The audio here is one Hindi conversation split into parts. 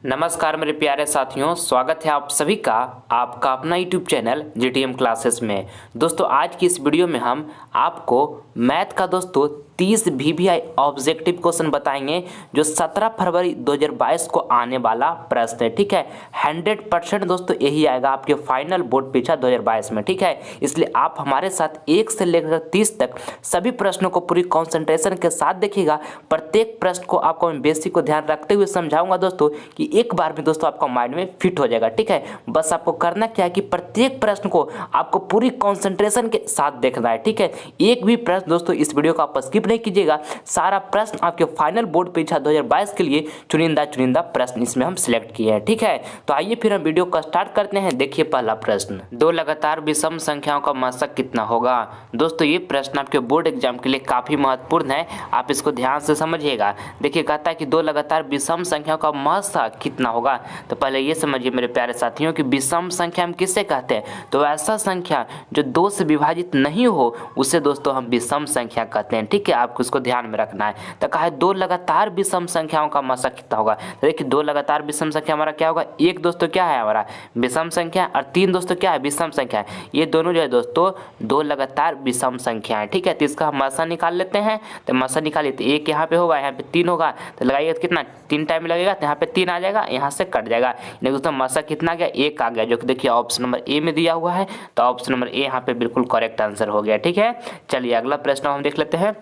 नमस्कार मेरे प्यारे साथियों, स्वागत है आप सभी का आपका अपना YouTube चैनल GTM क्लासेस में। दोस्तों आज की इस वीडियो में हम आपको मैथ का दोस्तों 30 VBI ऑब्जेक्टिव क्वेश्चन बताएंगे जो 17 फरवरी 2022 को आने वाला प्रश्न है। ठीक है, 100% दोस्तों यही आएगा आपके फाइनल बोर्ड परीक्षा 2022 में। ठीक है, इसलिए आप हमारे साथ 1 से लेकर 30 तक सभी प्रश्नों को पूरी कॉन्सेंट्रेशन के साथ देखिएगा। प्रत्येक प्रश्न को आपको मैं बेसिक को ध्यान रखते हुए समझाऊंगा दोस्तों कि एक बार में दोस्तों आपका माइंड में फिट हो जाएगा। ठीक है, बस आपको करना क्या है कि प्रत्येक प्रश्न को आपको पूरी कॉन्सेंट्रेशन के साथ देखना है। ठीक है, एक भी प्रश्न दोस्तों इस वीडियो को आप स्किप नहीं कीजिएगा। सारा प्रश्न आपके फाइनल बोर्ड परीक्षा 2022 के लिए चुनिंदा प्रश्न इसमें हम सिलेक्ट किए हैं। ठीक है, तो आइए फिर हम वीडियो को स्टार्ट करते हैं। देखिए पहला प्रश्न, दो लगातार विषम संख्याओं का मासक कितना होगा। दोस्तों ये प्रश्न आपके बोर्ड एग्जाम के लिए काफी महत्वपूर्ण है, आप इसको ध्यान से समझिएगा। देखिए कहता है कि दो लगातार विषम संख्याओं का मासक कितना होगा। तो पहले ये समझिए मेरे प्यारे साथियों कि विषम संख्या हम किससे कहते हैं, तो ऐसा संख्या जो 2 से विभाजित नहीं हो उसे दोस्तों हम विषम संख्या कहते हैं। ठीक है, आपको इसको ध्यान में रखना है। तो कहा है दो लगातार विषम संख्याओं का मासक कितना होगा। तो देखिए दो लगातार विषम संख्या हमारा क्या होगा, एक दोस्तों क्या है हमारा विषम संख्या और 3 दोस्तों क्या है विषम संख्या है। ये दोनों जो है दोस्तों दो लगातार विषम संख्या है। ठीक है, तो इसका हम मासा निकाल लेते हैं। तो मासा निकालिए तो एक यहाँ पे होगा, यहाँ पे 3 होगा। तो लगाइए तो कितना 3 टाइम लगेगा, तो यहाँ पे 3 आ जाएगा, यहाँ से कट जाएगा। दोस्तों मासा कितना आ गया, 1 आ गया, जो कि देखिए ऑप्शन नंबर ए में दिया हुआ है। तो ऑप्शन नंबर ए यहाँ पे बिल्कुल करेक्ट आंसर हो गया। ठीक है, चलिए अगला प्रश्न हम देख लेते हैं।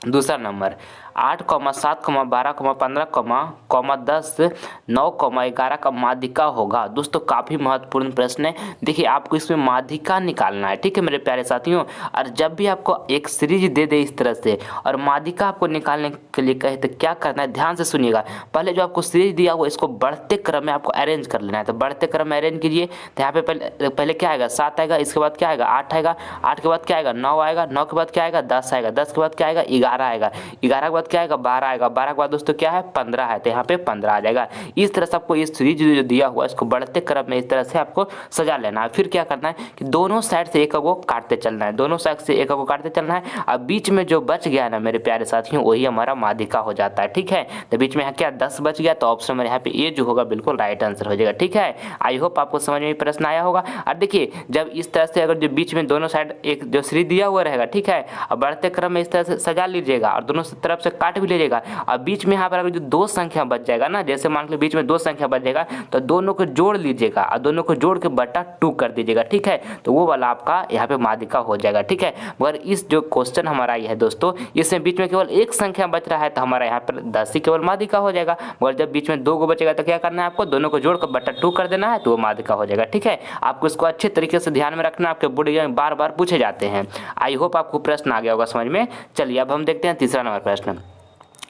दूसरा नंबर 8, 7, 12, 15, 10, 9, 11 का माध्यिका होगा। दोस्तों काफ़ी महत्वपूर्ण प्रश्न है। देखिए आपको इसमें माध्यिका निकालना है। ठीक है मेरे प्यारे साथियों, और जब भी आपको एक सीरीज दे दे इस तरह से और माध्यिका आपको निकालने के लिए कहे तो क्या करना है, ध्यान से सुनिएगा। पहले जो आपको सीरीज दिया हुआ इसको बढ़ते क्रम में आपको अरेंज कर लेना है। तो बढ़ते क्रम में अरेंज कीजिए। तो यहाँ पे पहले क्या आएगा 7 आएगा, इसके बाद क्या आएगा 8 आएगा, 8 के बाद क्या आएगा 9 आएगा, 9 के बाद क्या आएगा 10 आएगा, 10 के बाद क्या आएगा 11 आएगा, 11 के बाद क्या आएगा 12 आएगा, 12 के बाद दोस्तों क्या है 15 है। तो यहाँ पे 15 आ जाएगा। इस तरह से आपको इस सीरीज जो दिया हुआ है इसको बढ़ते क्रम में इस तरह से आपको सजा लेना है। फिर क्या करना है कि दोनों साइड से एक को काटते चलना है, दोनों साइड से एक को काटते चलना है। अब बीच में जो बच गया ना मेरे प्यारे साथियों वही हमारा माध्यिका हो जाता है। ठीक है, तो बीच में यहाँ क्या 10 बच गया, तो ऑप्शन नंबर यहाँ पे ए जो होगा बिल्कुल राइट आंसर हो जाएगा। ठीक है, आई होप आपको समझ में प्रश्न आया होगा। और देखिए जब इस तरह से अगर जो बीच में दोनों साइड एक जो सीरीज दिया हुआ रहेगा, ठीक है, और बढ़ते क्रम में इस तरह से सजा लीजिएगा और दोनों तरफ से काट भी लीजिएगा। और बीच में यहाँ पर अगर जो 2 संख्या बच जाएगा ना, जैसे मान लो बीच में 2 संख्या बच जाएगा तो दोनों को जोड़ लीजिएगा और दोनों को जोड़ के बटा 2 कर दीजिएगा। ठीक है, तो वो वाला आपका यहाँ पे माध्यिका हो जाएगा। ठीक है, मगर इस जो क्वेश्चन हमारा ये है दोस्तों, इसमें बीच में केवल एक संख्या बच रहा है तो हमारा यहाँ पर 10 ही केवल माध्यिका हो जाएगा। मगर जब बीच में 2 को बचेगा तो क्या करना है आपको, दोनों को जोड़ कर बटा 2 कर देना है, तो वो माध्यिका हो जाएगा। ठीक है, आपको इसको अच्छे तरीके से ध्यान में रखना, आपके बोर्ड एग्जाम में बार बार पूछे जाते हैं। आई होप आपको प्रश्न आ गया होगा समझ में। चलिए अब हम देखते हैं तीसरा नंबर प्रश्न।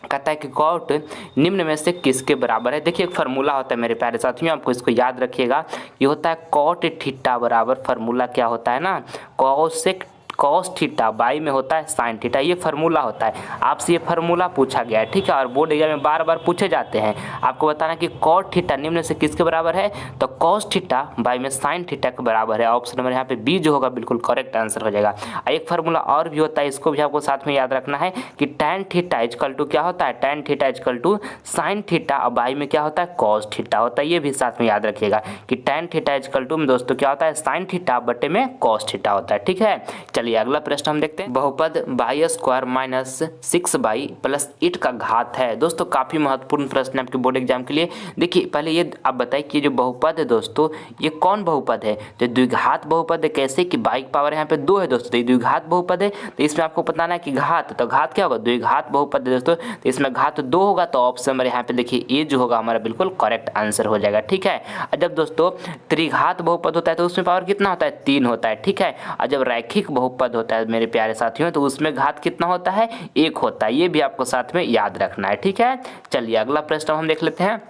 कहता है कि कॉट निम्न में से किसके बराबर है। देखिए एक फार्मूला होता है मेरे प्यारे साथियों, आपको इसको याद रखिएगा। ये होता है कॉट थीटा बराबर, फार्मूला क्या होता है ना, कॉसेक कॉस थीटा बाई में होता है साइन थीटा। ये फार्मूला होता है, आपसे ये फार्मूला पूछा गया है। ठीक है, और बोर्ड एग्जाम में बार बार पूछे जाते हैं। आपको बताना कि कॉट थीटा निम्न से किसके बराबर है, तो कॉस थीटा बाई में साइन थीटा के बराबर है। ऑप्शन नंबर यहाँ पे बी जो होगा बिल्कुल करेक्ट आंसर हो जाएगा। एक फार्मूला और भी होता है, इसको भी आपको साथ में याद रखना है कि tan थीटा इजकल टू क्या होता है, tan theta equal to sine theta और बाई में क्या होता है कॉस थीटा होता है। ये भी साथ में याद रखिएगा कि tan थीटा इजकल टू में दोस्तों क्या होता है साइन थीटा बटे में कॉस थीटा होता है। ठीक है, चलिए अगला प्रश्न हम देखते हैं। बहुपद by square minus 6y plus 8 का घात है। दोस्तों काफी महत्वपूर्ण प्रश्न है आपके बोर्ड एग्जाम के लिए। देखिए पहले ये आप बताइए कि जो बहुपद है दोस्तों ये कौन बहुपद है, तो द्विघात बहुपद है। कैसे कि बाई की पावर यहाँ पे 2 है दोस्तों, तो ये द्विघात बहुपद है। तो इसमें आपको बताना है कि घात, तो घात क्या होगा, द्विघात बहुपद है दोस्तों। तो इसमें घात 2 होगा, तो ऑप्शन नंबर यहाँ पे देखिए ए जो होगा हमारा बिल्कुल करेक्ट आंसर हो जाएगा। ठीक है, और जब दोस्तों त्रिघात बहुपद होता है तो उसमें पावर कितना होता है 3 होता है। ठीक है, और जब रैखिक बहुपद होता है मेरे प्यारे साथियों तो उसमें घात कितना होता है 1 होता है। ये भी आपको साथ में याद रखना है। ठीक है, चलिए अगला प्रश्न हम देख लेते हैं।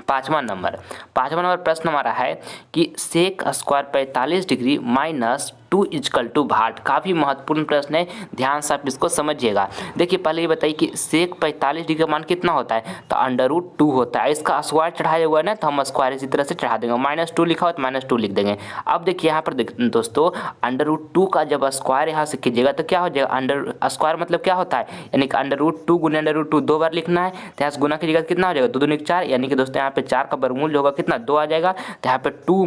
पांचवा नंबर प्रश्न हमारा है कि sec square 45 degree minus two equal to what. काफ़ी महत्वपूर्ण प्रश्न है, ध्यान से आप इसको समझिएगा। देखिए पहले ये बताइए कि सेक 45 डिग्री का मान कितना होता है, तो √2 होता है। इसका स्क्वायर चढ़ाया हुआ है ना, तो हम स्क्वायर इसी तरह से चढ़ा देंगे, -2 लिखा हो तो -2 लिख देंगे। अब देखिए यहाँ पर दोस्तों √2 का जब स्क्वायर यहाँ से कीजिएगा तो क्या हो जाएगा, अंडर स्क्वायर मतलब क्या होता है, यानी कि √2 गुने √2 2 बार लिखना है, तो यहाँ से गुना कीजिएगा तो कितना हो जाएगा, 2 दूनी 4, यानी कि दोस्तों यहाँ पे 4 का वर्गमूल जो होगा कितना 2 आ जाएगा। तो यहाँ पे 2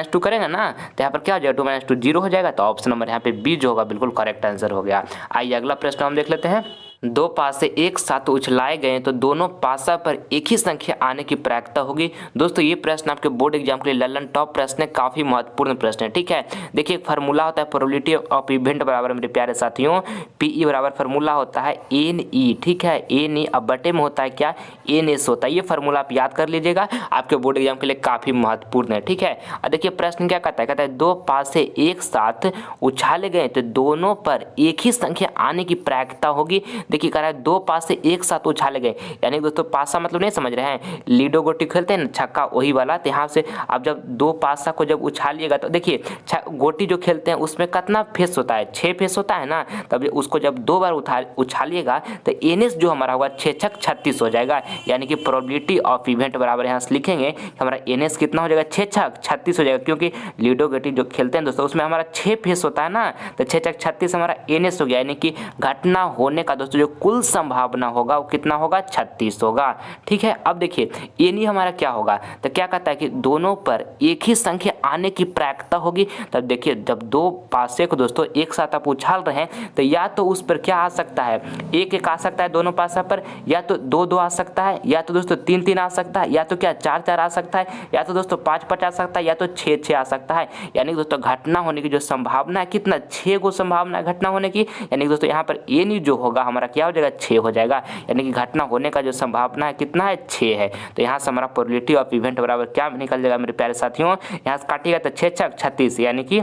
- 2 करेंगे ना, तो यहाँ पर क्या हो जाएगा 2 - 2 0 हो जाएगा। तो ऑप्शन नंबर यहाँ पे बी जो होगा बिल्कुल करेक्ट आंसर हो गया। आइए अगला प्रश्न हम देख लेते हैं। दो पासे एक साथ उछलाए गए तो दोनों पासा पर एक ही संख्या आने की प्रायिकता होगी। दोस्तों ये प्रश्न आपके बोर्ड एग्जाम के लिए लल्लन टॉप प्रश्न है, काफी महत्वपूर्ण प्रश्न है। ठीक है, देखिए एक फार्मूला होता है प्रोबेबिलिटी ऑफ इवेंट बराबर मेरे प्यारे साथियों पीई बराबर फार्मूला होता है NE। ठीक है, NE अब बटे में होता है क्या, NS होता है। ये फार्मूला आप याद कर लीजिएगा, आपके बोर्ड एग्जाम के लिए काफी महत्वपूर्ण है। ठीक है, और देखिए प्रश्न क्या कहता है, कहता है दो पासे एक साथ उछाले गए तो दोनों पर एक ही संख्या आने की प्रायिकता होगी। देखिए कह रहा है दो पासे एक साथ उछाले गए, यानी दोस्तों पासा मतलब नहीं समझ रहे हैं, लीडो गोटी खेलते हैं ना छक्का, वही वाला। तो यहाँ से आप जब दो पासा को जब उछालिएगा तो देखिए गोटी जो खेलते हैं उसमें कितना फेस होता है, 6 फेस होता है ना, तब उसको जब 2 बार उछालिएगा तो NS जो हमारा होगा 6 छक 36 हो जाएगा। यानी कि प्रोबेबिलिटी ऑफ इवेंट बराबर यहाँ से लिखेंगे हमारा NS कितना हो जाएगा 6 छक 36 हो जाएगा, क्योंकि लीडो गोटी जो खेलते हैं दोस्तों उसमें हमारा 6 फेस होता है ना, तो 6 छक 36 हमारा NS हो गया। यानी कि घटना होने का दोस्तों जो कुल संभावना होगा वो कितना होगा 36 होगा। ठीक है, अब देखिए NE हमारा क्या होगा, तो क्या कहता है कि दोनों पर एक ही संख्या आने की प्रायिकता होगी। तब देखिए जब दो पासे को दोस्तों एक साथ आप उछाल रहे हैं तो या तो उस पर क्या आ सकता है, एक एक आ सकता है दोनों पासा पर, या तो 2 2 आ सकता है, या तो दोस्तों 3 3 आ सकता है, या तो क्या 4 4 आ सकता है, या तो दोस्तों 5 5 आ सकता है, या तो 6 6 आ सकता है। यानी दोस्तों घटना होने की जो संभावना है कितना 6 को संभावना है घटना होने की। यानी दोस्तों यहाँ पर NE जो होगा हमारा क्या हो जाएगा 6 हो जाएगा। यानी कि घटना होने का जो संभावना है कितना है 6 है। तो यहाँ से हमारा प्रोबेबिलिटी ऑफ इवेंट बराबर क्या निकल जाएगा मेरे प्यारे साथियों, यहाँ से काटिएगा तो 6 छक 36 यानी कि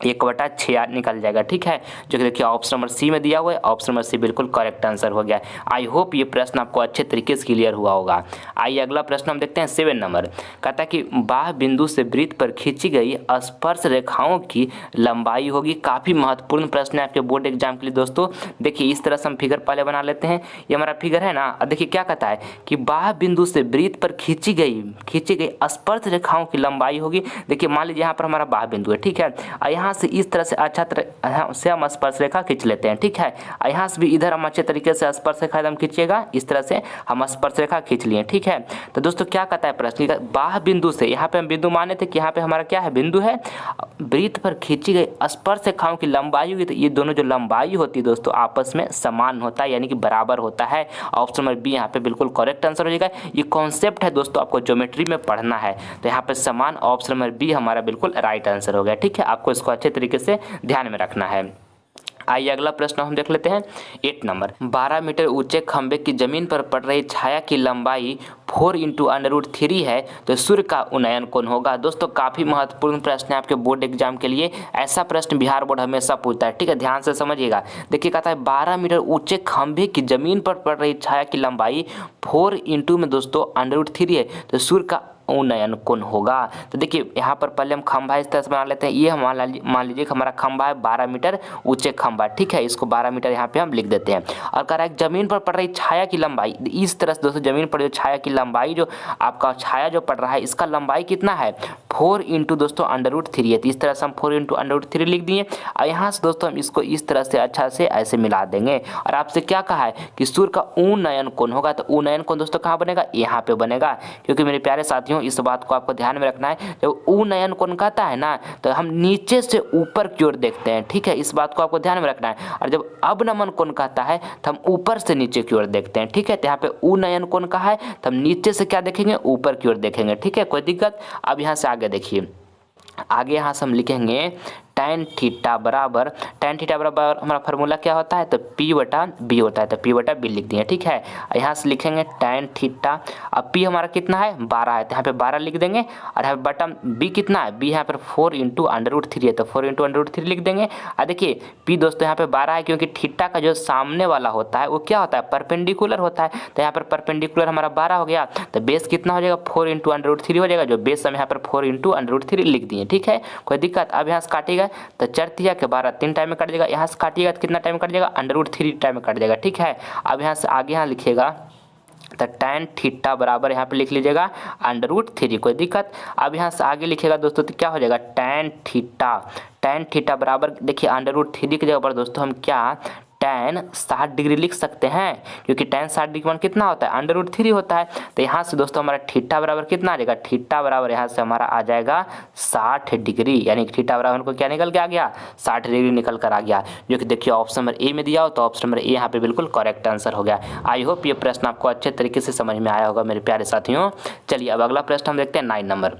1/6 निकल जाएगा। ठीक है, जो कि देखिए ऑप्शन नंबर सी में दिया हुआ है, ऑप्शन नंबर सी बिल्कुल करेक्ट आंसर हो गया। आई होप ये प्रश्न आपको अच्छे तरीके से क्लियर हुआ होगा। आइए अगला प्रश्न हम देखते हैं 7 नंबर। कहता है कि बाह्य बिंदु से वृत्त पर खींची गई स्पर्श रेखाओं की लंबाई होगी। काफी महत्वपूर्ण प्रश्न है आपके बोर्ड एग्जाम के लिए दोस्तों। देखिए इस तरह से हम फिगर पहले बना लेते हैं, ये हमारा फिगर है ना। देखिए क्या कहता है कि बाह्य बिंदु से वृत्त पर खींची गई स्पर्श रेखाओं की लंबाई होगी। देखिए मान लीजिए यहाँ पर हमारा बाह्य बिंदु है, ठीक है, यहाँ से इस तरह से अच्छा तरह से हम स्पर्श रेखा खींच लेते हैं। ठीक है, यहाँ से भी इधर हम अच्छे तरीके से स्पर्श रेखा एकदम खींचिएगा, इस तरह से हम स्पर्श रेखा खींच लिए। ठीक है, तो दोस्तों क्या कहता है प्रश्न, बाह्य बिंदु से, यहाँ पे हम बिंदु माने थे कि यहाँ पे हमारा क्या है बिंदु है, वृत्त पर खींची गई स्पर्श रेखाओं की लंबाई होगी। तो ये दोनों जो लंबाई होती है दोस्तों आपस में समान होता है, यानी कि बराबर होता है। ऑप्शन नंबर बी यहाँ पे बिल्कुल करेक्ट आंसर हो जाएगा। ये कॉन्सेप्ट है दोस्तों, आपको ज्योमेट्री में पढ़ना है, तो यहाँ पे समान, ऑप्शन नंबर बी हमारा बिल्कुल राइट आंसर हो गया। ठीक है, आपको इसको अच्छे तरीके से ध्यान में रखना है। आइए अगला प्रश्न हम देख लेते हैं 8 नंबर। 12 मीटर ऊंचे खंबे की जमीन पर पड़ रही छाया की लंबाई 4 × √3 है, तो सूर्य का उन्नयन कौन होगा। दोस्तों काफी महत्वपूर्ण प्रश्न है आपके बोर्ड एग्जाम के लिए, ऐसा प्रश्न बिहार बोर्ड हमेशा पूछता है। ठीक है, ध्यान से समझिएगा। देखिए कहता है 12 मीटर ऊंचे खंबे की जमीन पर पड़ रही छाया की लंबाई 4 × में दोस्तों √3 है, तो सूर्य का उन्नयन कौन होगा। तो देखिए यहाँ पर पहले हम खंभा इस तरह से बना लेते हैं। ये हम मान लीजिए हमारा खंभा है 12 मीटर ऊंचे खंभा। ठीक है, इसको 12 मीटर यहाँ पे हम लिख देते हैं। और कह रहा है जमीन पर पड़ रही छाया की लंबाई, इस तरह से दोस्तों जमीन पर जो छाया की लंबाई, जो आपका छाया जो पड़ रहा है इसका लंबाई कितना है 4 × दोस्तों √3 है। तो इस तरह से हम 4 × √3 लिख दिए। और यहाँ से दोस्तों हम इसको इस तरह से अच्छा से ऐसे मिला देंगे। और आपसे क्या कहा है कि सूर्य का उन्नयन कौन होगा, तो उन्नयन कौन दोस्तों कहाँ बनेगा, यहाँ पे बनेगा। क्योंकि मेरे प्यारे साथियों इस बात को आपको ध्यान में रखना है, जब उन्नयन कौन कहता है ना, तो हम नीचे से ऊपर की ओर देखते हैं। ठीक है, इस बात को आपको ध्यान में रखना है। और जब अवनमन कौन कहता है तो हम ऊपर से नीचे की ओर देखते हैं। ठीक है, तो यहाँ पे उन्नयन कौन कहा है तो हम नीचे से क्या देखेंगे, ऊपर की ओर देखेंगे। ठीक है, कोई दिक्कत। अब यहाँ से आगे देखिए, आगे यहाँ से हम लिखेंगे tan थीटा बराबर हमारा फार्मूला क्या होता है, तो P/B होता है, तो P/B लिख दिए। ठीक है, यहाँ से लिखेंगे tan थीटा। अब P हमारा कितना है 12 है, तो यहाँ पे 12 लिख देंगे। और यहाँ पे बटन B कितना है, B यहाँ पर 4 × √3 है, तो 4 × √3 लिख देंगे। और देखिए P दोस्तों यहाँ पे 12 है, क्योंकि थीटा का जो सामने वाला होता है वो क्या होता है परपेंडिकुलर होता है। तो यहाँ पर परपेंडिकुलर हमारा 12 हो गया, तो बेस कितना हो जाएगा 4 × √3 हो जाएगा। जो बेस हम यहाँ पर 4 × √3 लिख दिए। ठीक है, कोई दिक्कत। अब यहाँ से काटेगा है तो 4 तिया के 12 3 टाइम में कट जाएगा। यहाँ से काटिएगा तो कितना टाइम कट जाएगा, √3 टाइम में कट जाएगा। ठीक है, अब यहाँ से आगे यहाँ लिखिएगा तो tan थीटा बराबर यहाँ पे लिख लीजिएगा √3, कोई दिक्कत। अब यहाँ से आगे लिखिएगा दोस्तों तो क्या हो जाएगा, tan थीटा बराबर देखिए √3 की जगह पर दोस्तों हम क्या tan 60 डिग्री लिख सकते हैं, क्योंकि tan 60 डिग्री मान कितना होता है, √3 होता है। तो यहाँ से दोस्तों हमारा थीटा बराबर कितना आ जाएगा, थीटा बराबर यहाँ से हमारा आ जाएगा 60 डिग्री, यानी कि थीटा बराबर हमको क्या निकल के आ गया, 60 डिग्री निकल कर आ गया, जो कि देखिए ऑप्शन नंबर ए में दिया हो, तो ऑप्शन नंबर ए यहाँ पे बिल्कुल करेक्ट आंसर हो गया। आई होप ये प्रश्न आपको अच्छे तरीके से समझ में आया होगा मेरे प्यारे साथियों। चलिए अब अगला प्रश्न हम देखते हैं 9 नंबर।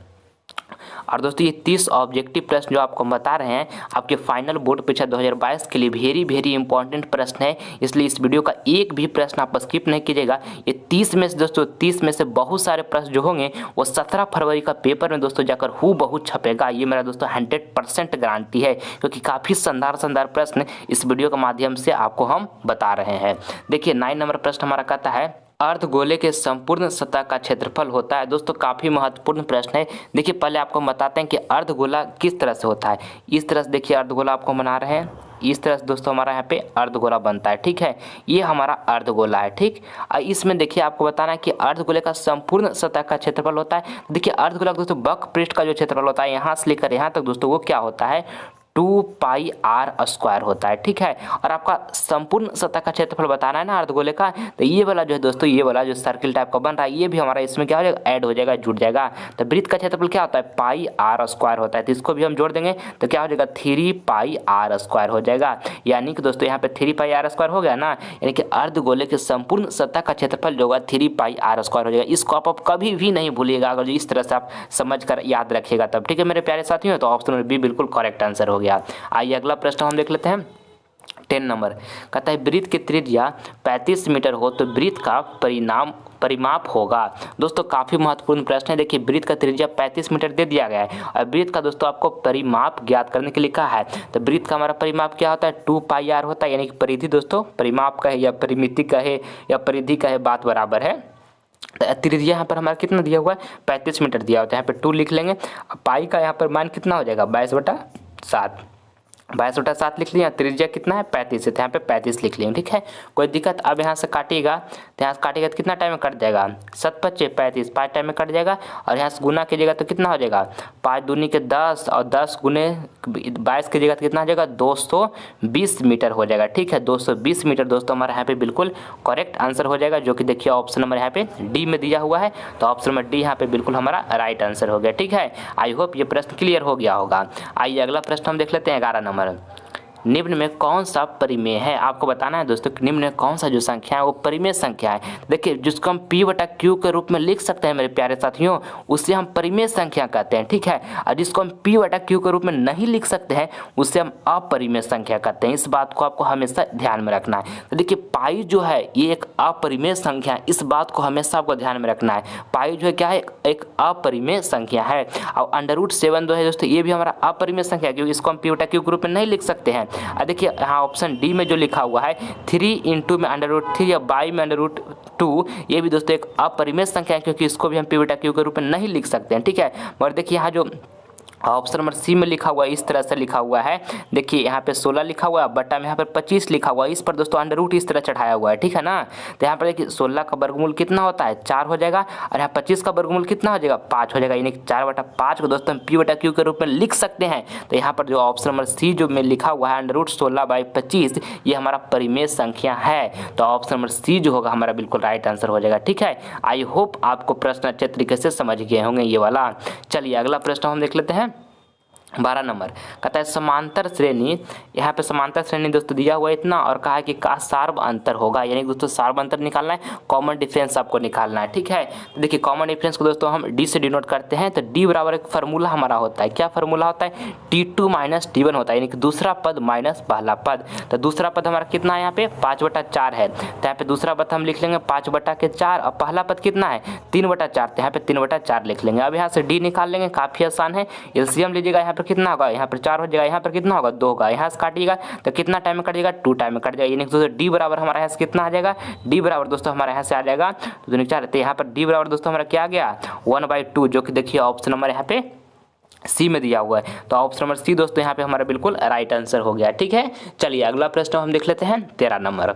और दोस्तों ये 30 ऑब्जेक्टिव प्रश्न जो आपको हम बता रहे हैं आपके फाइनल बोर्ड परीक्षा 2022 के लिए वेरी इंपॉर्टेंट प्रश्न है, इसलिए इस वीडियो का एक भी प्रश्न आप स्किप नहीं कीजिएगा। ये 30 में से दोस्तों 30 में से बहुत सारे प्रश्न जो होंगे वो 17 फरवरी का पेपर में दोस्तों जाकर हूबहू छपेगा, ये मेरा दोस्तों 100% गारंटी है, क्योंकि काफ़ी शानदार प्रश्न इस वीडियो के माध्यम से आपको हम बता रहे हैं। देखिए 9 नंबर प्रश्न हमारा कहता है अर्धगोले के संपूर्ण सतह का क्षेत्रफल होता है। दोस्तों काफ़ी महत्वपूर्ण प्रश्न है। देखिए पहले आपको हम बताते हैं कि अर्धगोला किस तरह से होता है। इस तरह से देखिए अर्धगोला आपको बना रहे हैं, इस तरह से दोस्तों हमारा यहाँ पे अर्धगोला बनता है। ठीक है, ये हमारा अर्धगोला है। ठीक, इसमें देखिए आपको बताना है कि अर्धगोले का संपूर्ण सतह का क्षेत्रफल होता है। देखिए अर्धगोला दोस्तों वक्र पृष्ठ का जो क्षेत्रफल होता है यहाँ से लेकर यहाँ तक दोस्तों वो क्या होता है, 2πr² होता है। ठीक है, और आपका संपूर्ण सतह का क्षेत्रफल बताना है ना अर्धगोले का, तो ये वाला जो है दोस्तों, ये वाला जो सर्किल टाइप का बन रहा है ये भी हमारा इसमें क्या हो जाएगा, ऐड हो जाएगा, जुड़ जाएगा। तो वृत्त का क्षेत्रफल क्या होता है, πr² होता है, तो इसको भी हम जोड़ देंगे तो क्या हो जाएगा, 3πr² हो जाएगा। यानी कि दोस्तों यहाँ पे 3πr² हो गया ना, यानी कि अर्धगोले के संपूर्ण सतह का क्षेत्रफल जो होगा 3πr² हो जाएगा। इसको आप कभी भी नहीं भूलिएगा, अगर इस तरह से आप समझ कर याद रखिएगा तब। ठीक है मेरे प्यारे साथियों, तो ऑप्शन नंबर बी बिल्कुल करेक्ट आंसर हो गया। आइए अगला प्रश्न हम देख लेते हैं 10 नंबर। कहता है वृत्त की त्रिज्या 35 मीटर हो तो वृत्त का परिमाप होगा। दोस्तों काफ़ी महत्वपूर्ण प्रश्न है। देखिए वृत्त का त्रिज्या 35 मीटर दे दिया गया है और वृत्त का दोस्तों आपको परिमाप ज्ञात करने के लिए कहा है। तो वृत्त का हमारा परिमाप क्या होता है, 2πr होता है, यानी कि परिधि दोस्तों, परिमाप का है या परिमिति का है या परिधि का है, बात बराबर है। त्रिज्या यहाँ पर हमारा कितना दिया हुआ है, 35 मीटर दिया होता है, यहाँ पे 2 लिख लेंगे। पाई का यहाँ पर मान कितना हो जाएगा, 22/7, 22/7 लिख लिया। त्रिज्या कितना है, 35 है, तो यहाँ पे 35 लिख लिया। ठीक है, कोई दिक्कत। अब यहाँ से काटिएगा तो यहाँ से काटिएगा तो कितना टाइम में कट जाएगा, 7×5 = 35, 5 टाइम में कट जाएगा। और यहाँ से गुना कीजिएगा तो कितना हो जाएगा, 5 दूनी के 10 और 10 गुने 22 कीजिएगा तो कितना हो जाएगा, 220 मीटर हो जाएगा। ठीक है, 220 मीटर दोस्तों हमारा यहाँ पे बिल्कुल करेक्ट आंसर हो जाएगा, जो कि देखिए ऑप्शन नंबर यहाँ पे डी में दिया हुआ है। तो ऑप्शन नंबर डी यहाँ पे बिल्कुल हमारा राइट आंसर हो गया। ठीक है, आई होप ये प्रश्न क्लियर हो गया होगा। आइए अगला प्रश्न हम देख लेते हैं 11 नंबर। निम्न में कौन सा परिमेय है, आपको बताना है दोस्तों निम्न में कौन सा जो संख्या है वो परिमेय संख्या है। देखिए जिसको हम p/q के रूप में लिख सकते हैं मेरे प्यारे साथियों, उससे हम परिमेय संख्या कहते हैं। ठीक है, और जिसको हम p/q के रूप में नहीं लिख सकते हैं उससे हम अपरिमेय संख्या कहते हैं। इस बात को आपको हमेशा ध्यान में रखना है। तो देखिए पाई जो है ये एक अपरिमेय संख्या है, इस बात को हमेशा आपको ध्यान में रखना है। पाई जो है क्या है, एक अपरिमेय संख्या है। और √7 जो है दोस्तों ये भी हमारा अपरिमेय संख्या है, क्योंकि इसको हम p/q के रूप में नहीं लिख सकते हैं। देखिए यहाँ ऑप्शन डी में जो लिखा हुआ है 3 में √3 या बाई में √2, ये भी दोस्तों एक अपरिमेय संख्या है, क्योंकि इसको भी हम p/q के रूप में नहीं लिख सकते हैं। ठीक है, मगर देखिए यहाँ जो ऑप्शन नंबर सी में लिखा हुआ है इस तरह से लिखा हुआ है। देखिए यहाँ पे 16 लिखा हुआ है, बट्टा में यहाँ पर 25 लिखा हुआ है, इस पर दोस्तों √ इस तरह चढ़ाया हुआ है। ठीक है ना, तो यहाँ पर देखिए 16 का वर्गमूल कितना होता है, 4 हो जाएगा, और यहाँ 25 का वर्गमूल कितना हो जाएगा, 5 हो जाएगा, यानी कि 4/5 को दोस्तों हम p/q के रूप में लिख सकते हैं। तो यहाँ पर जो ऑप्शन नंबर सी जो में लिखा हुआ है √16/25, ये हमारा परिमेय संख्या है। तो ऑप्शन नंबर सी जो होगा हमारा बिल्कुल राइट आंसर हो जाएगा। ठीक है, आई होप आपको प्रश्न अच्छे तरीके से समझ गए होंगे ये वाला। चलिए अगला प्रश्न हम देख लेते हैं 12 नंबर। कहता है समांतर श्रेणी, यहाँ पे समांतर श्रेणी दोस्तों दिया हुआ है इतना, और कहा है कि का सार्व अंतर होगा, यानी दोस्तों सार्व अंतर निकालना है, कॉमन डिफरेंस आपको निकालना है। ठीक है, तो देखिए कॉमन डिफरेंस को दोस्तों हम डी से डिनोट करते हैं। तो डी बराबर एक फार्मूला हमारा होता है, क्या फार्मूला होता है, T2 - T1 होता है, यानी कि दूसरा पद माइनस पहला पद। तो दूसरा पद हमारा कितना है, यहाँ पे 5/4 है, तो यहाँ पे दूसरा पद हम लिख लेंगे 5/4, और पहला पद कितना है 3/4, तो यहाँ पे 3/4 लिख लेंगे। अब यहाँ से डी निकाल लेंगे, काफ़ी आसान है। एलसीएम लीजिएगा, यहाँ पर कितना होगा, यहाँ पर 4 हो जाएगा, यहाँ पर कितना होगा 2 होगा, यहाँ से काटिएगा तो कितना टाइम में कट जाएगा, 2 टाइम में कट जाएगा। यानी दोस्तों डी बराबर हमारा यहाँ से कितना आ जाएगा, डी बराबर दोस्तों हमारे यहाँ से आ जाएगा 2×4, तो यहाँ पर डी बराबर दोस्तों हमारा क्या आ गया 1/2, जो कि देखिए ऑप्शन नंबर यहाँ पे सी में दिया हुआ है, तो ऑप्शन नंबर सी दोस्तों यहाँ पे हमारा बिल्कुल राइट आंसर हो गया। ठीक है, चलिए अगला प्रश्न हम देख लेते हैं 13 नंबर।